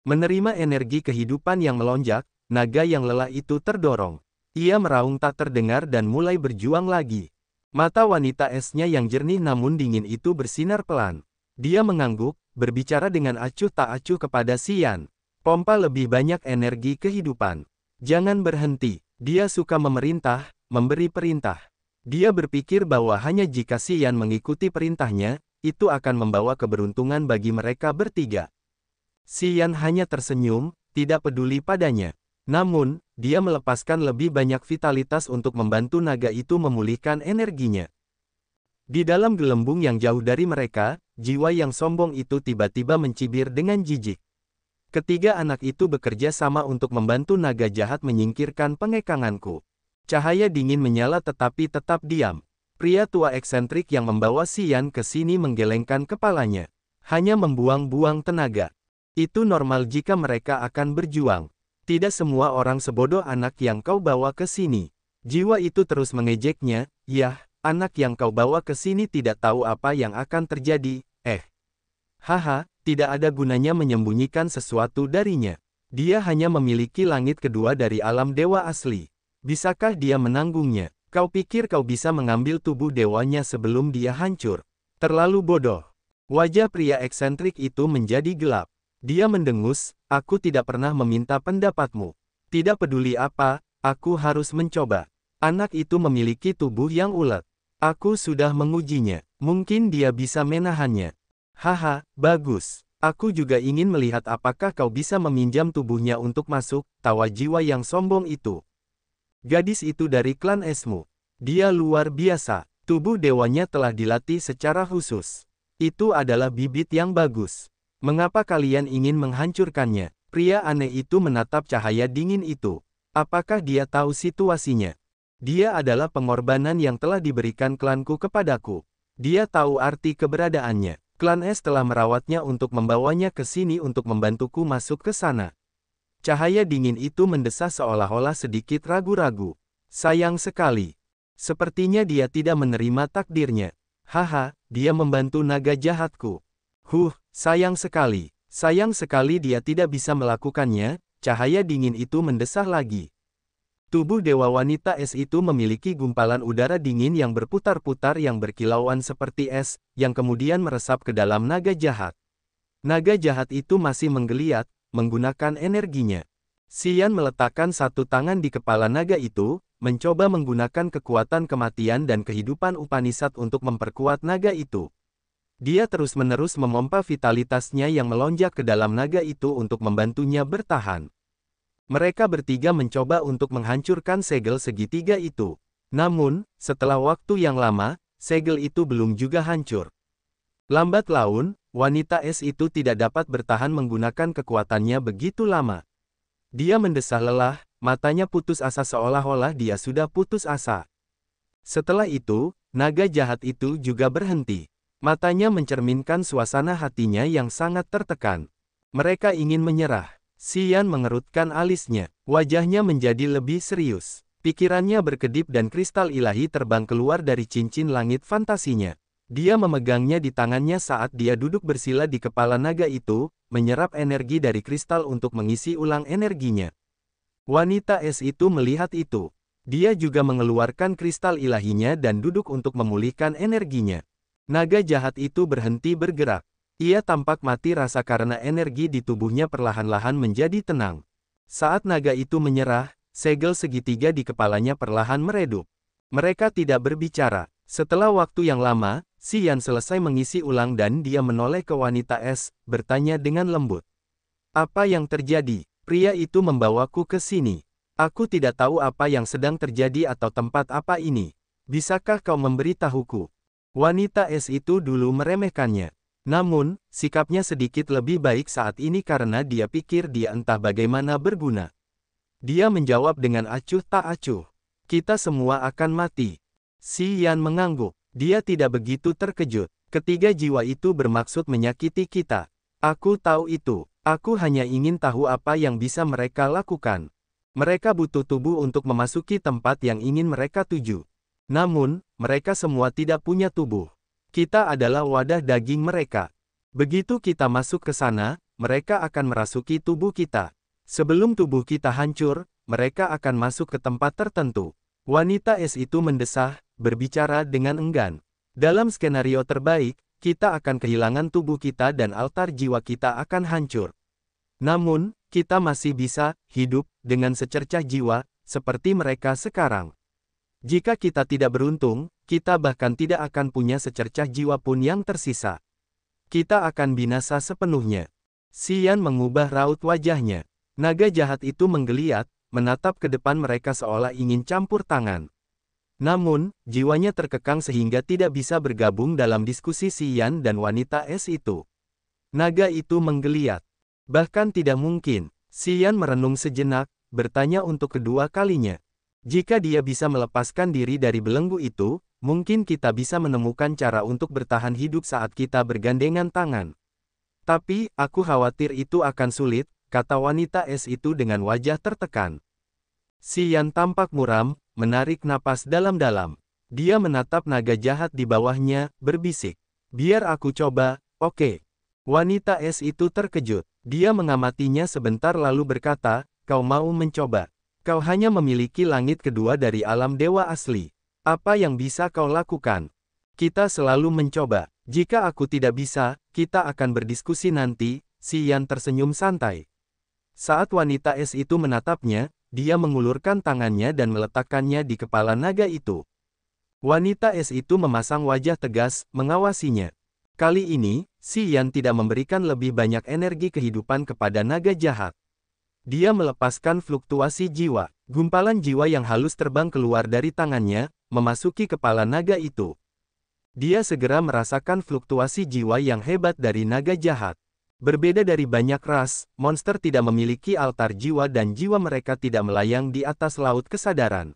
Speaker 1: Menerima energi kehidupan yang melonjak, naga yang lelah itu terdorong. Ia meraung tak terdengar dan mulai berjuang lagi. Mata wanita esnya yang jernih namun dingin itu bersinar pelan. Dia mengangguk, berbicara dengan acuh tak acuh kepada Xian. Pompa lebih banyak energi kehidupan. Jangan berhenti. Dia suka memerintah, memberi perintah. Dia berpikir bahwa hanya jika Xian mengikuti perintahnya, itu akan membawa keberuntungan bagi mereka bertiga. Xian hanya tersenyum, tidak peduli padanya. Namun, dia melepaskan lebih banyak vitalitas untuk membantu naga itu memulihkan energinya. Di dalam gelembung yang jauh dari mereka, jiwa yang sombong itu tiba-tiba mencibir dengan jijik. Ketiga anak itu bekerja sama untuk membantu naga jahat menyingkirkan pengekanganku. Cahaya dingin menyala tetapi tetap diam. Pria tua eksentrik yang membawa Xian ke sini menggelengkan kepalanya. Hanya membuang-buang tenaga. Itu normal jika mereka akan berjuang. Tidak semua orang sebodoh anak yang kau bawa ke sini. Jiwa itu terus mengejeknya, yah, anak yang kau bawa ke sini tidak tahu apa yang akan terjadi, Haha, tidak ada gunanya menyembunyikan sesuatu darinya. Dia hanya memiliki langit kedua dari alam dewa asli. Bisakah dia menanggungnya? Kau pikir kau bisa mengambil tubuh dewanya sebelum dia hancur? Terlalu bodoh. Wajah pria eksentrik itu menjadi gelap. Dia mendengus, aku tidak pernah meminta pendapatmu. Tidak peduli apa, aku harus mencoba. Anak itu memiliki tubuh yang ulet. Aku sudah mengujinya. Mungkin dia bisa menahannya. Haha, bagus. Aku juga ingin melihat apakah kau bisa meminjam tubuhnya untuk masuk, tawa jiwa yang sombong itu. Gadis itu dari klan esmu. Dia luar biasa. Tubuh dewanya telah dilatih secara khusus. Itu adalah bibit yang bagus. Mengapa kalian ingin menghancurkannya? Pria aneh itu menatap cahaya dingin itu. Apakah dia tahu situasinya? Dia adalah pengorbanan yang telah diberikan klanku kepadaku. Dia tahu arti keberadaannya. Klan Es telah merawatnya untuk membawanya ke sini untuk membantuku masuk ke sana. Cahaya dingin itu mendesah seolah-olah sedikit ragu-ragu. Sayang sekali. Sepertinya dia tidak menerima takdirnya. Haha, dia membantu naga jahatku. Sayang sekali. Sayang sekali dia tidak bisa melakukannya, cahaya dingin itu mendesah lagi. Tubuh dewa wanita es itu memiliki gumpalan udara dingin yang berputar-putar yang berkilauan seperti es, yang kemudian meresap ke dalam naga jahat. Naga jahat itu masih menggeliat, menggunakan energinya. Xian meletakkan satu tangan di kepala naga itu, mencoba menggunakan kekuatan kematian dan kehidupan Upanishad untuk memperkuat naga itu. Dia terus-menerus memompa vitalitasnya yang melonjak ke dalam naga itu untuk membantunya bertahan. Mereka bertiga mencoba untuk menghancurkan segel segitiga itu. Namun, setelah waktu yang lama, segel itu belum juga hancur. Lambat laun, wanita es itu tidak dapat bertahan menggunakan kekuatannya begitu lama. Dia mendesah lelah, matanya putus asa seolah-olah dia sudah putus asa. Setelah itu, naga jahat itu juga berhenti. Matanya mencerminkan suasana hatinya yang sangat tertekan. Mereka ingin menyerah. Xian mengerutkan alisnya. Wajahnya menjadi lebih serius. Pikirannya berkedip dan kristal ilahi terbang keluar dari cincin langit fantasinya. Dia memegangnya di tangannya saat dia duduk bersila di kepala naga itu, menyerap energi dari kristal untuk mengisi ulang energinya. Wanita es itu melihat itu. Dia juga mengeluarkan kristal ilahinya dan duduk untuk memulihkan energinya. Naga jahat itu berhenti bergerak. Ia tampak mati rasa karena energi di tubuhnya perlahan-lahan menjadi tenang. Saat naga itu menyerah, segel segitiga di kepalanya perlahan meredup. Mereka tidak berbicara. Setelah waktu yang lama, Xian selesai mengisi ulang dan dia menoleh ke wanita es, bertanya dengan lembut. Apa yang terjadi? Pria itu membawaku ke sini. Aku tidak tahu apa yang sedang terjadi atau tempat apa ini. Bisakah kau memberitahuku? Wanita es itu dulu meremehkannya. Namun, sikapnya sedikit lebih baik saat ini karena dia pikir dia entah bagaimana berguna. Dia menjawab dengan acuh tak acuh. Kita semua akan mati. Xian mengangguk. Dia tidak begitu terkejut. Ketiga jiwa itu bermaksud menyakiti kita. Aku tahu itu. Aku hanya ingin tahu apa yang bisa mereka lakukan. Mereka butuh tubuh untuk memasuki tempat yang ingin mereka tuju. Namun, mereka semua tidak punya tubuh. Kita adalah wadah daging mereka. Begitu kita masuk ke sana, mereka akan merasuki tubuh kita. Sebelum tubuh kita hancur, mereka akan masuk ke tempat tertentu. Wanita es itu mendesah, berbicara dengan enggan. Dalam skenario terbaik, kita akan kehilangan tubuh kita dan altar jiwa kita akan hancur. Namun, kita masih bisa hidup dengan secercah jiwa, seperti mereka sekarang. Jika kita tidak beruntung, kita bahkan tidak akan punya secercah jiwa pun yang tersisa. Kita akan binasa sepenuhnya. Xian mengubah raut wajahnya. Naga jahat itu menggeliat, menatap ke depan mereka seolah ingin campur tangan. Namun, jiwanya terkekang sehingga tidak bisa bergabung dalam diskusi Xian dan wanita es itu. Naga itu menggeliat. Bahkan tidak mungkin. Xian merenung sejenak, bertanya untuk kedua kalinya. Jika dia bisa melepaskan diri dari belenggu itu, mungkin kita bisa menemukan cara untuk bertahan hidup saat kita bergandengan tangan. Tapi, aku khawatir itu akan sulit, kata wanita es itu dengan wajah tertekan. Xian tampak muram, menarik napas dalam-dalam. Dia menatap naga jahat di bawahnya, berbisik. Biar aku coba, oke. Wanita es itu terkejut. Dia mengamatinya sebentar lalu berkata, kau mau mencoba. Kau hanya memiliki langit kedua dari alam dewa asli. Apa yang bisa kau lakukan? Kita selalu mencoba. Jika aku tidak bisa, kita akan berdiskusi nanti. Xian tersenyum santai. Saat wanita es itu menatapnya, dia mengulurkan tangannya dan meletakkannya di kepala naga itu. Wanita es itu memasang wajah tegas, mengawasinya. Kali ini, Xian tidak memberikan lebih banyak energi kehidupan kepada naga jahat. Dia melepaskan fluktuasi jiwa. Gumpalan jiwa yang halus terbang keluar dari tangannya, memasuki kepala naga itu. Dia segera merasakan fluktuasi jiwa yang hebat dari naga jahat. Berbeda dari banyak ras, monster tidak memiliki altar jiwa dan jiwa mereka tidak melayang di atas laut kesadaran.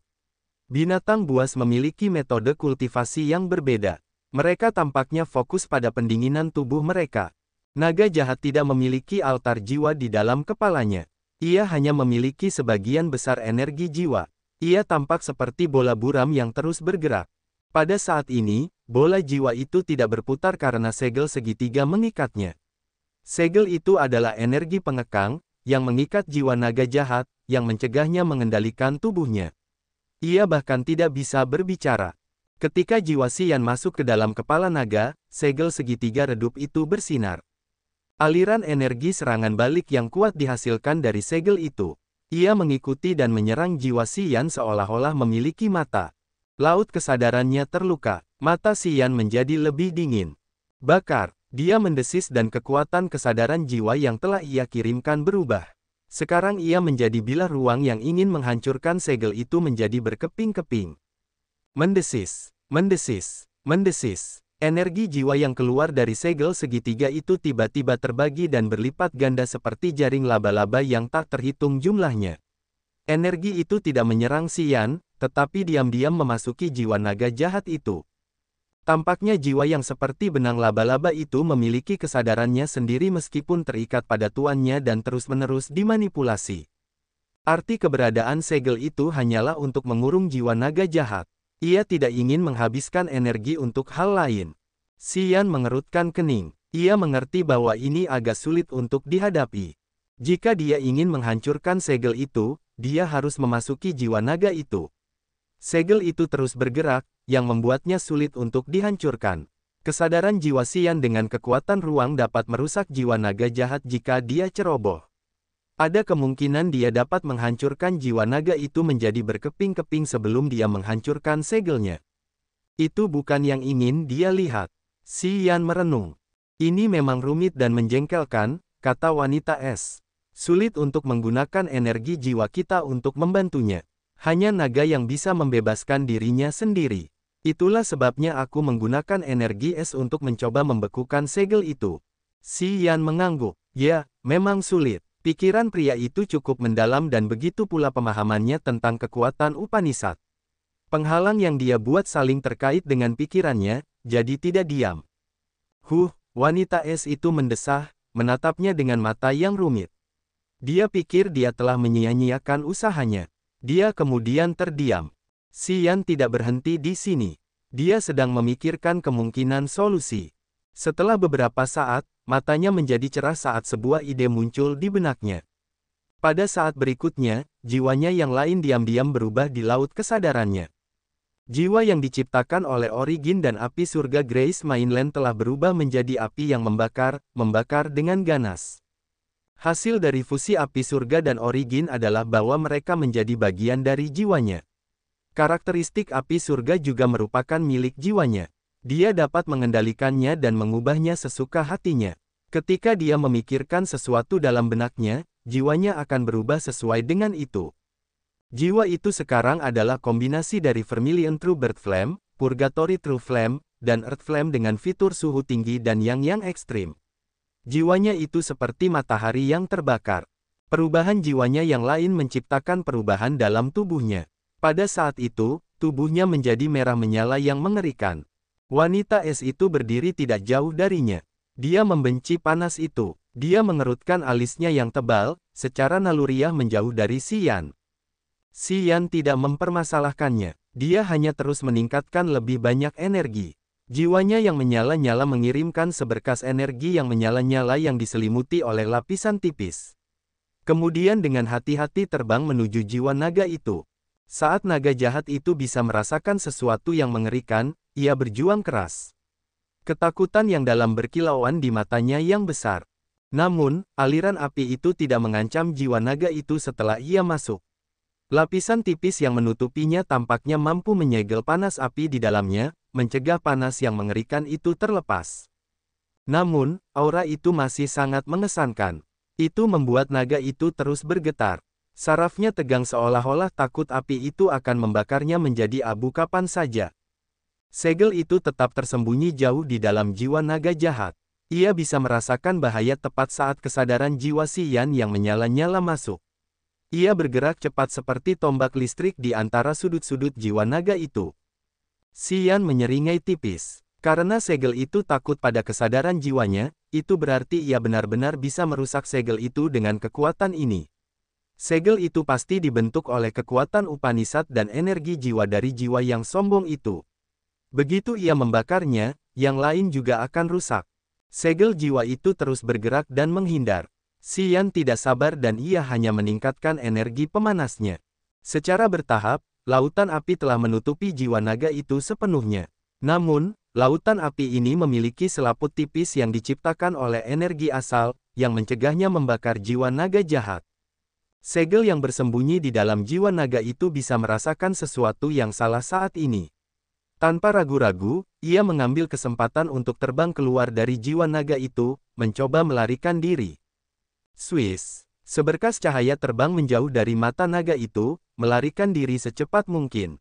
Speaker 1: Binatang buas memiliki metode kultivasi yang berbeda. Mereka tampaknya fokus pada pendinginan tubuh mereka. Naga jahat tidak memiliki altar jiwa di dalam kepalanya. Ia hanya memiliki sebagian besar energi jiwa. Ia tampak seperti bola buram yang terus bergerak. Pada saat ini, bola jiwa itu tidak berputar karena segel segitiga mengikatnya. Segel itu adalah energi pengekang, yang mengikat jiwa naga jahat, yang mencegahnya mengendalikan tubuhnya. Ia bahkan tidak bisa berbicara. Ketika jiwa Xian masuk ke dalam kepala naga, segel segitiga redup itu bersinar. Aliran energi serangan balik yang kuat dihasilkan dari segel itu. Ia mengikuti dan menyerang jiwa Xian seolah-olah memiliki mata. Laut kesadarannya terluka. Mata Xian menjadi lebih dingin. Bakar. Dia mendesis dan kekuatan kesadaran jiwa yang telah ia kirimkan berubah. Sekarang ia menjadi bilah ruang yang ingin menghancurkan segel itu menjadi berkeping-keping. Mendesis. Mendesis. Mendesis. Energi jiwa yang keluar dari segel segitiga itu tiba-tiba terbagi dan berlipat ganda seperti jaring laba-laba yang tak terhitung jumlahnya. Energi itu tidak menyerang Xian, tetapi diam-diam memasuki jiwa naga jahat itu. Tampaknya jiwa yang seperti benang laba-laba itu memiliki kesadarannya sendiri meskipun terikat pada tuannya dan terus-menerus dimanipulasi. Arti keberadaan segel itu hanyalah untuk mengurung jiwa naga jahat. Ia tidak ingin menghabiskan energi untuk hal lain. Xian mengerutkan kening. Ia mengerti bahwa ini agak sulit untuk dihadapi. Jika dia ingin menghancurkan segel itu, dia harus memasuki jiwa naga itu. Segel itu terus bergerak, yang membuatnya sulit untuk dihancurkan. Kesadaran jiwa Xian dengan kekuatan ruang dapat merusak jiwa naga jahat jika dia ceroboh. Ada kemungkinan dia dapat menghancurkan jiwa naga itu menjadi berkeping-keping sebelum dia menghancurkan segelnya. Itu bukan yang ingin dia lihat. Xian merenung. Ini memang rumit dan menjengkelkan, kata wanita es. Sulit untuk menggunakan energi jiwa kita untuk membantunya. Hanya naga yang bisa membebaskan dirinya sendiri. Itulah sebabnya aku menggunakan energi es untuk mencoba membekukan segel itu. Xian mengangguk. Ya, memang sulit. Pikiran pria itu cukup mendalam dan begitu pula pemahamannya tentang kekuatan Upanishad. Penghalang yang dia buat saling terkait dengan pikirannya, jadi tidak diam. Wanita es itu mendesah, menatapnya dengan mata yang rumit. Dia pikir dia telah menyia-nyiakan usahanya. Dia kemudian terdiam. Xian tidak berhenti di sini. Dia sedang memikirkan kemungkinan solusi. Setelah beberapa saat, matanya menjadi cerah saat sebuah ide muncul di benaknya. Pada saat berikutnya, jiwanya yang lain diam-diam berubah di laut kesadarannya. Jiwa yang diciptakan oleh Origin dan api surga Grace Mainland telah berubah menjadi api yang membakar dengan ganas. Hasil dari fusi api surga dan Origin adalah bahwa mereka menjadi bagian dari jiwanya. Karakteristik api surga juga merupakan milik jiwanya. Dia dapat mengendalikannya dan mengubahnya sesuka hatinya. Ketika dia memikirkan sesuatu dalam benaknya, jiwanya akan berubah sesuai dengan itu. Jiwa itu sekarang adalah kombinasi dari Vermilion True Bird Flame, Purgatory True Flame, dan Earth Flame dengan fitur suhu tinggi dan yang ekstrim. Jiwanya itu seperti matahari yang terbakar. Perubahan jiwanya yang lain menciptakan perubahan dalam tubuhnya. Pada saat itu, tubuhnya menjadi merah menyala yang mengerikan. Wanita es itu berdiri tidak jauh darinya. Dia membenci panas itu. Dia mengerutkan alisnya yang tebal, secara naluriah menjauh dari Xian. Xian tidak mempermasalahkannya. Dia hanya terus meningkatkan lebih banyak energi. Jiwanya yang menyala-nyala mengirimkan seberkas energi yang menyala-nyala yang diselimuti oleh lapisan tipis. Kemudian dengan hati-hati terbang menuju jiwa naga itu. Saat naga jahat itu bisa merasakan sesuatu yang mengerikan, ia berjuang keras. Ketakutan yang dalam berkilauan di matanya yang besar. Namun, aliran api itu tidak mengancam jiwa naga itu setelah ia masuk. Lapisan tipis yang menutupinya tampaknya mampu menyegel panas api di dalamnya, mencegah panas yang mengerikan itu terlepas. Namun, aura itu masih sangat mengesankan. Itu membuat naga itu terus bergetar. Sarafnya tegang seolah-olah takut api itu akan membakarnya menjadi abu kapan saja. Segel itu tetap tersembunyi jauh di dalam jiwa naga jahat. Ia bisa merasakan bahaya tepat saat kesadaran jiwa Xian yang menyala-nyala masuk. Ia bergerak cepat seperti tombak listrik di antara sudut-sudut jiwa naga itu. Xian menyeringai tipis. Karena segel itu takut pada kesadaran jiwanya, itu berarti ia benar-benar bisa merusak segel itu dengan kekuatan ini. Segel itu pasti dibentuk oleh kekuatan Upanishad dan energi jiwa dari jiwa yang sombong itu. Begitu ia membakarnya, yang lain juga akan rusak. Segel jiwa itu terus bergerak dan menghindar. Xian tidak sabar dan ia hanya meningkatkan energi pemanasnya. Secara bertahap, lautan api telah menutupi jiwa naga itu sepenuhnya. Namun, lautan api ini memiliki selaput tipis yang diciptakan oleh energi asal, yang mencegahnya membakar jiwa naga jahat. Segel yang bersembunyi di dalam jiwa naga itu bisa merasakan sesuatu yang salah saat ini. Tanpa ragu-ragu, ia mengambil kesempatan untuk terbang keluar dari jiwa naga itu, mencoba melarikan diri. Swiss. Seberkas cahaya terbang menjauh dari mata naga itu, melarikan diri secepat mungkin.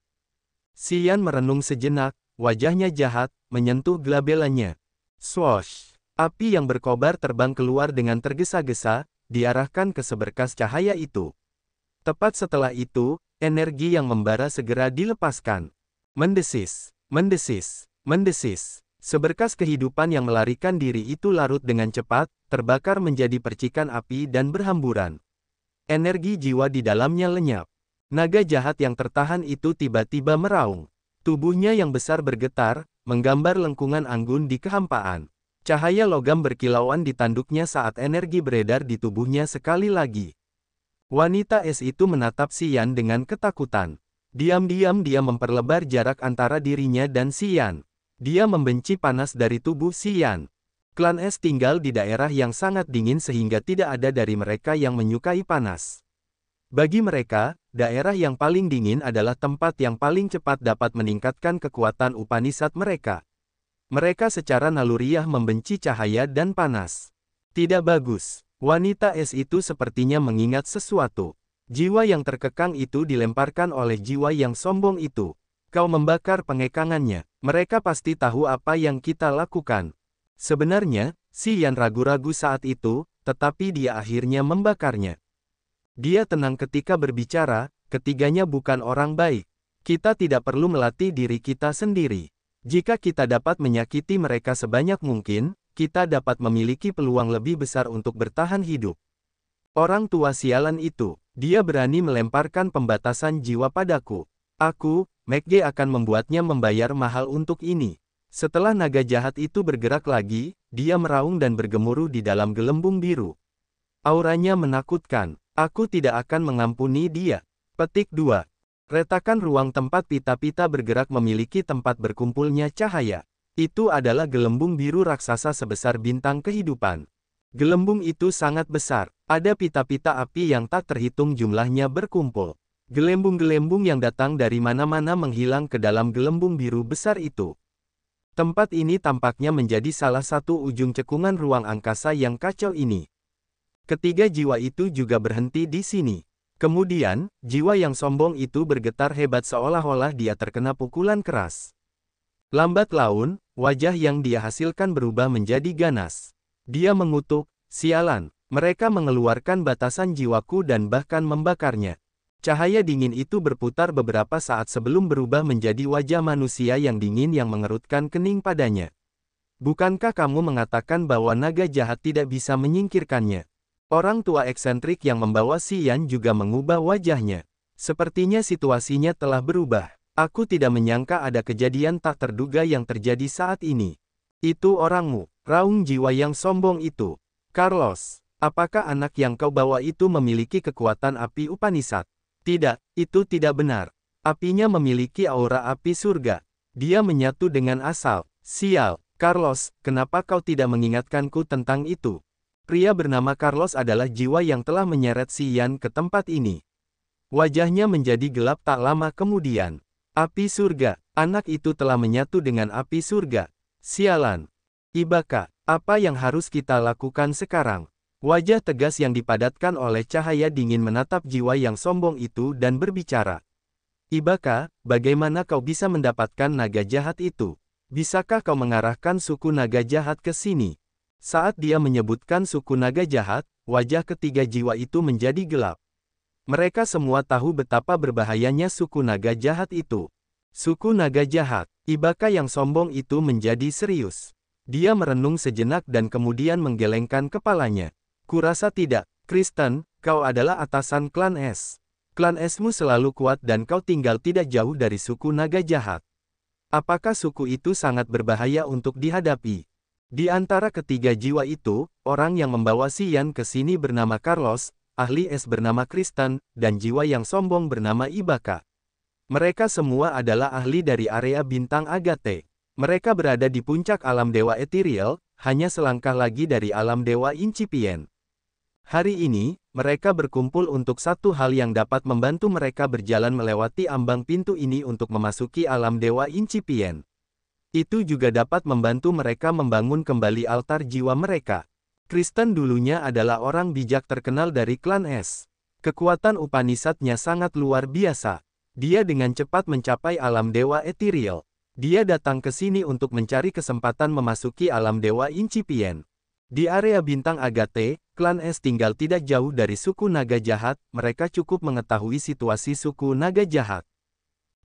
Speaker 1: Xian merenung sejenak, wajahnya jahat, menyentuh glabelanya. Swoosh. Api yang berkobar terbang keluar dengan tergesa-gesa, diarahkan ke seberkas cahaya itu. Tepat setelah itu, energi yang membara segera dilepaskan. Mendesis, mendesis, mendesis. Seberkas kehidupan yang melarikan diri itu larut dengan cepat, terbakar menjadi percikan api dan berhamburan. Energi jiwa di dalamnya lenyap. Naga jahat yang tertahan itu tiba-tiba meraung. Tubuhnya yang besar bergetar, menggambar lengkungan anggun di kehampaan. Cahaya logam berkilauan di tanduknya saat energi beredar di tubuhnya sekali lagi. Wanita es itu menatap Xian dengan ketakutan. Diam-diam dia memperlebar jarak antara dirinya dan Xian. Dia membenci panas dari tubuh Xian. Klan es tinggal di daerah yang sangat dingin sehingga tidak ada dari mereka yang menyukai panas. Bagi mereka, daerah yang paling dingin adalah tempat yang paling cepat dapat meningkatkan kekuatan Upanishad mereka. Mereka secara naluriah membenci cahaya dan panas. Tidak bagus. Wanita es itu sepertinya mengingat sesuatu. Jiwa yang terkekang itu dilemparkan oleh jiwa yang sombong itu. Kau membakar pengekangannya. Mereka pasti tahu apa yang kita lakukan. Sebenarnya, Xian ragu-ragu saat itu, tetapi dia akhirnya membakarnya. Dia tenang ketika berbicara, ketiganya bukan orang baik. Kita tidak perlu melatih diri kita sendiri. Jika kita dapat menyakiti mereka sebanyak mungkin, kita dapat memiliki peluang lebih besar untuk bertahan hidup. Orang tua sialan itu, dia berani melemparkan pembatasan jiwa padaku. Aku McG akan membuatnya membayar mahal untuk ini. Setelah naga jahat itu bergerak lagi, dia meraung dan bergemuruh di dalam gelembung biru. Auranya menakutkan. Aku tidak akan mengampuni dia. Petik 2. Retakan ruang tempat pita-pita bergerak memiliki tempat berkumpulnya cahaya. Itu adalah gelembung biru raksasa sebesar bintang kehidupan. Gelembung itu sangat besar. Ada pita-pita api yang tak terhitung jumlahnya berkumpul. Gelembung-gelembung yang datang dari mana-mana menghilang ke dalam gelembung biru besar itu. Tempat ini tampaknya menjadi salah satu ujung cekungan ruang angkasa yang kacau ini. Ketiga jiwa itu juga berhenti di sini. Kemudian, jiwa yang sombong itu bergetar hebat seolah-olah dia terkena pukulan keras. Lambat laun, wajah yang dia hasilkan berubah menjadi ganas. Dia mengutuk, "Sialan, mereka mengeluarkan batasan jiwaku dan bahkan membakarnya." Cahaya dingin itu berputar beberapa saat sebelum berubah menjadi wajah manusia yang dingin yang mengerutkan kening padanya. "Bukankah kamu mengatakan bahwa naga jahat tidak bisa menyingkirkannya?" Orang tua eksentrik yang membawa Xian juga mengubah wajahnya. Sepertinya situasinya telah berubah. Aku tidak menyangka ada kejadian tak terduga yang terjadi saat ini. "Itu orangmu," raung jiwa yang sombong itu. "Carlos, apakah anak yang kau bawa itu memiliki kekuatan api Upanishad?" "Tidak, itu tidak benar. Apinya memiliki aura api surga. Dia menyatu dengan asal." "Sial, Carlos, kenapa kau tidak mengingatkanku tentang itu?" Pria bernama Carlos adalah jiwa yang telah menyeret Xian ke tempat ini. Wajahnya menjadi gelap tak lama kemudian. "Api surga, anak itu telah menyatu dengan api surga. Sialan. Ibaka, apa yang harus kita lakukan sekarang?" Wajah tegas yang dipadatkan oleh cahaya dingin menatap jiwa yang sombong itu dan berbicara. "Ibaka, bagaimana kau bisa mendapatkan naga jahat itu? Bisakah kau mengarahkan suku naga jahat ke sini?" Saat dia menyebutkan suku naga jahat, wajah ketiga jiwa itu menjadi gelap. Mereka semua tahu betapa berbahayanya suku naga jahat itu. Suku naga jahat, Ibaka yang sombong itu menjadi serius. Dia merenung sejenak dan kemudian menggelengkan kepalanya. "Kurasa tidak, Kristen, kau adalah atasan klan S. Klan S-mu selalu kuat dan kau tinggal tidak jauh dari suku naga jahat. Apakah suku itu sangat berbahaya untuk dihadapi?" Di antara ketiga jiwa itu, orang yang membawa Xian ke sini bernama Carlos, ahli es bernama Kristen, dan jiwa yang sombong bernama Ibaka. Mereka semua adalah ahli dari area bintang Agate. Mereka berada di puncak alam dewa ethereal, hanya selangkah lagi dari alam dewa incipient. Hari ini, mereka berkumpul untuk satu hal yang dapat membantu mereka berjalan melewati ambang pintu ini untuk memasuki alam dewa incipient. Itu juga dapat membantu mereka membangun kembali altar jiwa mereka. Kristen dulunya adalah orang bijak terkenal dari klan S. Kekuatan Upanishad-nya sangat luar biasa. Dia dengan cepat mencapai alam dewa ethereal. Dia datang ke sini untuk mencari kesempatan memasuki alam dewa incipient. Di area bintang Agate, klan S tinggal tidak jauh dari suku naga jahat, mereka cukup mengetahui situasi suku naga jahat.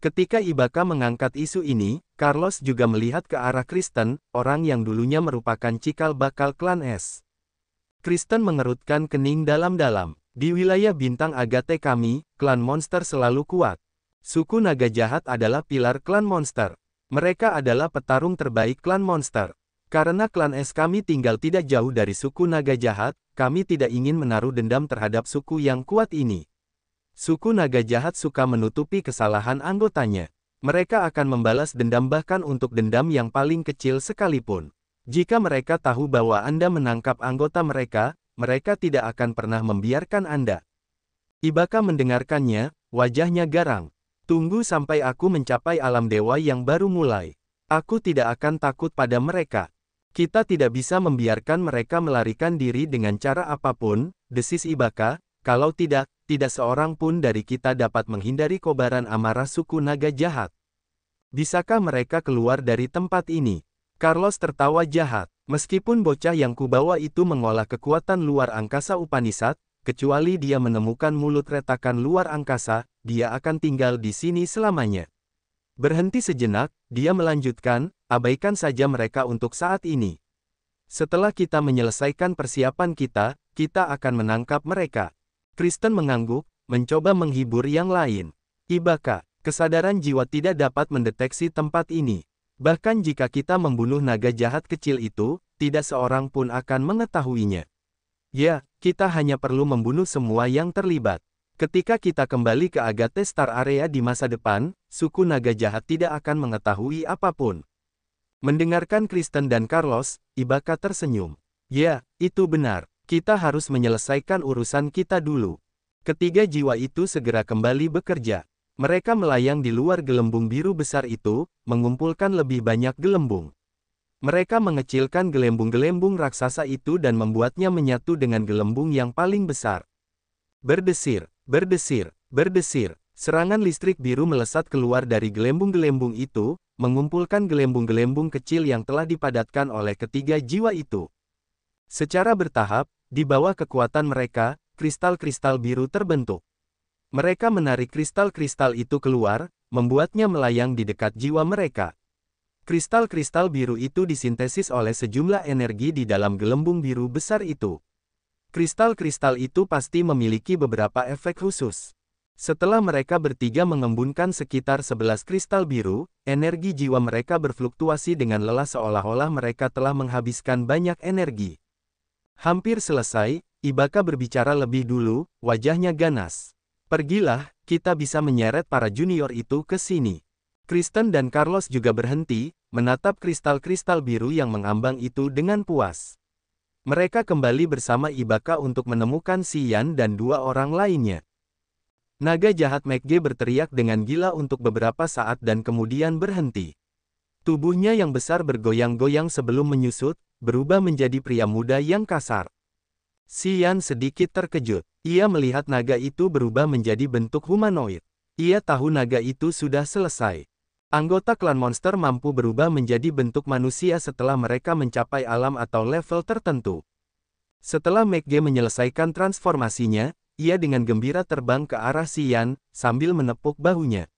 Speaker 1: Ketika Ibaka mengangkat isu ini, Carlos juga melihat ke arah Kristen, orang yang dulunya merupakan cikal bakal klan S. Kristen mengerutkan kening dalam-dalam. "Di wilayah bintang Agate kami, klan monster selalu kuat. Suku naga jahat adalah pilar klan monster. Mereka adalah petarung terbaik klan monster. Karena klan S kami tinggal tidak jauh dari suku naga jahat, kami tidak ingin menaruh dendam terhadap suku yang kuat ini. Suku naga jahat suka menutupi kesalahan anggotanya. Mereka akan membalas dendam bahkan untuk dendam yang paling kecil sekalipun. Jika mereka tahu bahwa Anda menangkap anggota mereka, mereka tidak akan pernah membiarkan Anda." Ibaka mendengarkannya, wajahnya garang. "Tunggu sampai aku mencapai alam dewa yang baru mulai. Aku tidak akan takut pada mereka. Kita tidak bisa membiarkan mereka melarikan diri dengan cara apapun," desis Ibaka, "kalau tidak, tidak seorang pun dari kita dapat menghindari kobaran amarah suku naga jahat. Bisakah mereka keluar dari tempat ini?" Carlos tertawa jahat. "Meskipun bocah yang kubawa itu mengolah kekuatan luar angkasa Upanishad, kecuali dia menemukan mulut retakan luar angkasa, dia akan tinggal di sini selamanya." Berhenti sejenak, dia melanjutkan, "Abaikan saja mereka untuk saat ini. Setelah kita menyelesaikan persiapan kita, kita akan menangkap mereka." Kristen mengangguk, mencoba menghibur yang lain. "Ibaka, Kesadaran jiwa tidak dapat mendeteksi tempat ini. Bahkan jika kita membunuh naga jahat kecil itu, tidak seorang pun akan mengetahuinya. Ya, kita hanya perlu membunuh semua yang terlibat. Ketika kita kembali ke Agate Star Area di masa depan, suku naga jahat tidak akan mengetahui apapun. Mendengarkan Kristen dan Carlos, Ibaka tersenyum. Ya, itu benar. Kita harus menyelesaikan urusan kita dulu. Ketiga jiwa itu segera kembali bekerja. Mereka melayang di luar gelembung biru besar itu, mengumpulkan lebih banyak gelembung. Mereka mengecilkan gelembung-gelembung raksasa itu dan membuatnya menyatu dengan gelembung yang paling besar. Berdesir, berdesir, berdesir. Serangan listrik biru melesat keluar dari gelembung-gelembung itu, mengumpulkan gelembung-gelembung kecil yang telah dipadatkan oleh ketiga jiwa itu. Secara bertahap, di bawah kekuatan mereka, kristal-kristal biru terbentuk. Mereka menarik kristal-kristal itu keluar, membuatnya melayang di dekat jiwa mereka. Kristal-kristal biru itu disintesis oleh sejumlah energi di dalam gelembung biru besar itu. Kristal-kristal itu pasti memiliki beberapa efek khusus. Setelah mereka bertiga mengembunkan sekitar 11 kristal biru, energi jiwa mereka berfluktuasi dengan lelah seolah-olah mereka telah menghabiskan banyak energi. Hampir selesai, Ibaka berbicara lebih dulu, wajahnya ganas. Pergilah, kita bisa menyeret para junior itu ke sini. Kristen dan Carlos juga berhenti, menatap kristal-kristal biru yang mengambang itu dengan puas. Mereka kembali bersama Ibaka untuk menemukan Xian dan dua orang lainnya. Naga jahat McG berteriak dengan gila untuk beberapa saat dan kemudian berhenti. Tubuhnya yang besar bergoyang-goyang sebelum menyusut, berubah menjadi pria muda yang kasar. Xian sedikit terkejut. Ia melihat naga itu berubah menjadi bentuk humanoid. Ia tahu naga itu sudah selesai. Anggota klan monster mampu berubah menjadi bentuk manusia setelah mereka mencapai alam atau level tertentu. Setelah McG menyelesaikan transformasinya, ia dengan gembira terbang ke arah Xian, sambil menepuk bahunya.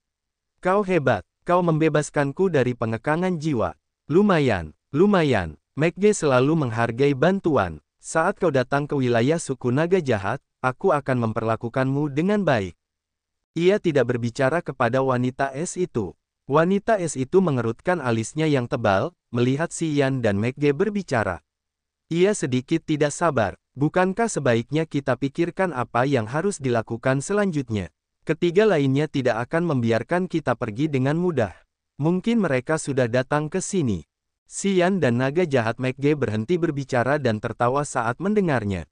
Speaker 1: Kau hebat, kau membebaskanku dari pengekangan jiwa. Lumayan, lumayan, McG selalu menghargai bantuan. Saat kau datang ke wilayah suku naga jahat, aku akan memperlakukanmu dengan baik. Ia tidak berbicara kepada wanita es itu. Wanita es itu mengerutkan alisnya yang tebal, melihat Xian dan McG berbicara. Ia sedikit tidak sabar. Bukankah sebaiknya kita pikirkan apa yang harus dilakukan selanjutnya? Ketiga lainnya tidak akan membiarkan kita pergi dengan mudah. Mungkin mereka sudah datang ke sini. Xian dan naga jahat McG berhenti berbicara dan tertawa saat mendengarnya.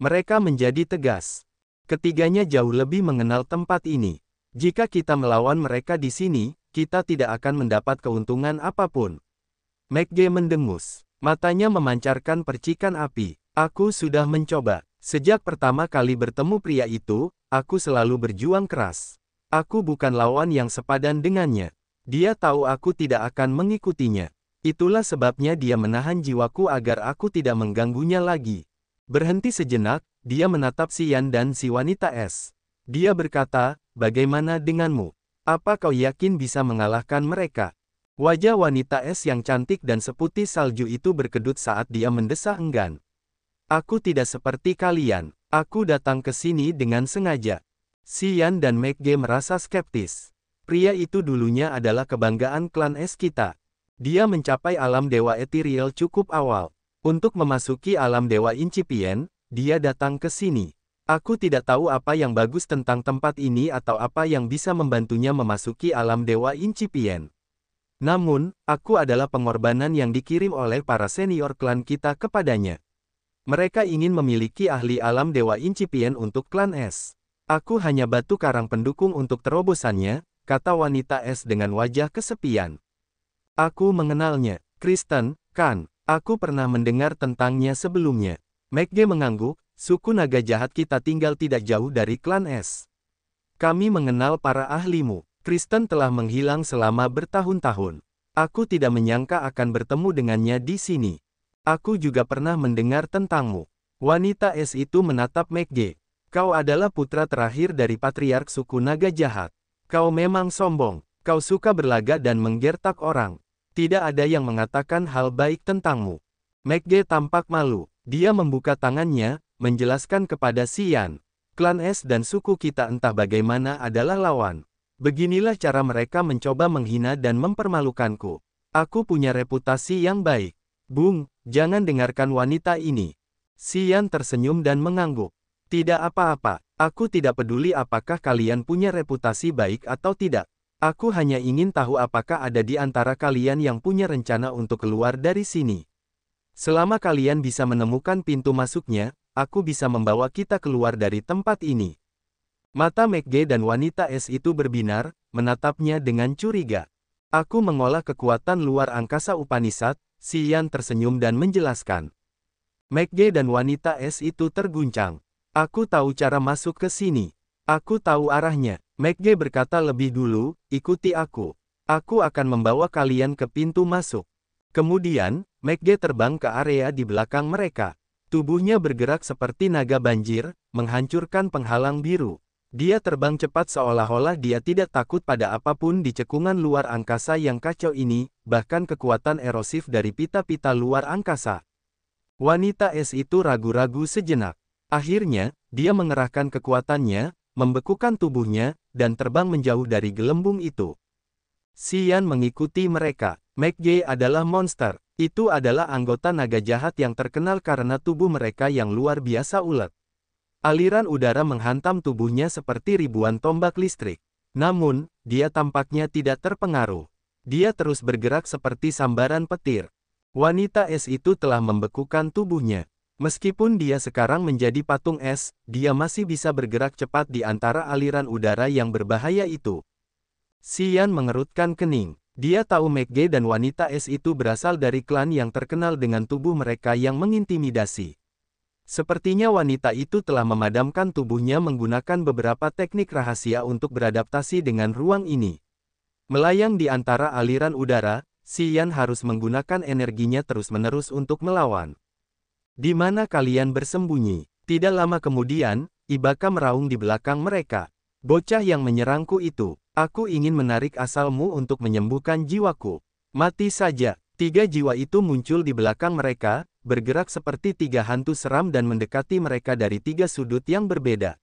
Speaker 1: Mereka menjadi tegas. Ketiganya jauh lebih mengenal tempat ini. Jika kita melawan mereka di sini, kita tidak akan mendapat keuntungan apapun. McG mendengus. Matanya memancarkan percikan api. Aku sudah mencoba. Sejak pertama kali bertemu pria itu, aku selalu berjuang keras. Aku bukan lawan yang sepadan dengannya. Dia tahu aku tidak akan mengikutinya. Itulah sebabnya dia menahan jiwaku agar aku tidak mengganggunya lagi. Berhenti sejenak, dia menatap Xian dan si wanita es. Dia berkata, bagaimana denganmu? Apa kau yakin bisa mengalahkan mereka? Wajah wanita es yang cantik dan seputih salju itu berkedut saat dia mendesah enggan. Aku tidak seperti kalian. Aku datang ke sini dengan sengaja. Xian dan McG merasa skeptis. Pria itu dulunya adalah kebanggaan klan es kita. Dia mencapai alam dewa ethereal cukup awal. Untuk memasuki alam dewa incipient, dia datang ke sini. Aku tidak tahu apa yang bagus tentang tempat ini atau apa yang bisa membantunya memasuki alam dewa incipient. Namun, aku adalah pengorbanan yang dikirim oleh para senior klan kita kepadanya. Mereka ingin memiliki ahli alam dewa incipient untuk klan es. Aku hanya batu karang pendukung untuk terobosannya, kata wanita es dengan wajah kesepian. Aku mengenalnya, Kristen, kan? Aku pernah mendengar tentangnya sebelumnya. McG mengangguk, suku naga jahat kita tinggal tidak jauh dari klan es. Kami mengenal para ahlimu. Kristen telah menghilang selama bertahun-tahun. Aku tidak menyangka akan bertemu dengannya di sini. Aku juga pernah mendengar tentangmu. Wanita es itu menatap McG. Kau adalah putra terakhir dari patriark suku naga jahat. Kau memang sombong. Kau suka berlagak dan menggertak orang. Tidak ada yang mengatakan hal baik tentangmu. McG tampak malu. Dia membuka tangannya, menjelaskan kepada Xian. Klan es dan suku kita entah bagaimana adalah lawan. Beginilah cara mereka mencoba menghina dan mempermalukanku. Aku punya reputasi yang baik. Bung, jangan dengarkan wanita ini. Xian tersenyum dan mengangguk. Tidak apa-apa, aku tidak peduli apakah kalian punya reputasi baik atau tidak. Aku hanya ingin tahu apakah ada di antara kalian yang punya rencana untuk keluar dari sini. Selama kalian bisa menemukan pintu masuknya, aku bisa membawa kita keluar dari tempat ini. Mata McG dan wanita es itu berbinar, menatapnya dengan curiga. Aku mengolah kekuatan luar angkasa Upanishad, Xian tersenyum dan menjelaskan. McG dan wanita es itu terguncang. Aku tahu cara masuk ke sini. Aku tahu arahnya. McG berkata lebih dulu, ikuti aku. Aku akan membawa kalian ke pintu masuk. Kemudian, McG terbang ke area di belakang mereka. Tubuhnya bergerak seperti naga banjir, menghancurkan penghalang biru. Dia terbang cepat seolah-olah dia tidak takut pada apapun di cekungan luar angkasa yang kacau ini, bahkan kekuatan erosif dari pita-pita luar angkasa. Wanita es itu ragu-ragu sejenak. Akhirnya, dia mengerahkan kekuatannya, membekukan tubuhnya, dan terbang menjauh dari gelembung itu. Xian mengikuti mereka. McG adalah monster. Itu adalah anggota naga jahat yang terkenal karena tubuh mereka yang luar biasa ulet. Aliran udara menghantam tubuhnya seperti ribuan tombak listrik. Namun, dia tampaknya tidak terpengaruh. Dia terus bergerak seperti sambaran petir. Wanita es itu telah membekukan tubuhnya. Meskipun dia sekarang menjadi patung es, dia masih bisa bergerak cepat di antara aliran udara yang berbahaya itu. Xian mengerutkan kening. Dia tahu McG dan wanita es itu berasal dari klan yang terkenal dengan tubuh mereka yang mengintimidasi. Sepertinya wanita itu telah memadamkan tubuhnya menggunakan beberapa teknik rahasia untuk beradaptasi dengan ruang ini. Melayang di antara aliran udara, Xian harus menggunakan energinya terus-menerus untuk melawan. Di mana kalian bersembunyi? Tidak lama kemudian, Ibaka meraung di belakang mereka. Bocah yang menyerangku itu, aku ingin menarik asalmu untuk menyembuhkan jiwaku. Mati saja. 3 jiwa itu muncul di belakang mereka, bergerak seperti 3 hantu seram dan mendekati mereka dari 3 sudut yang berbeda.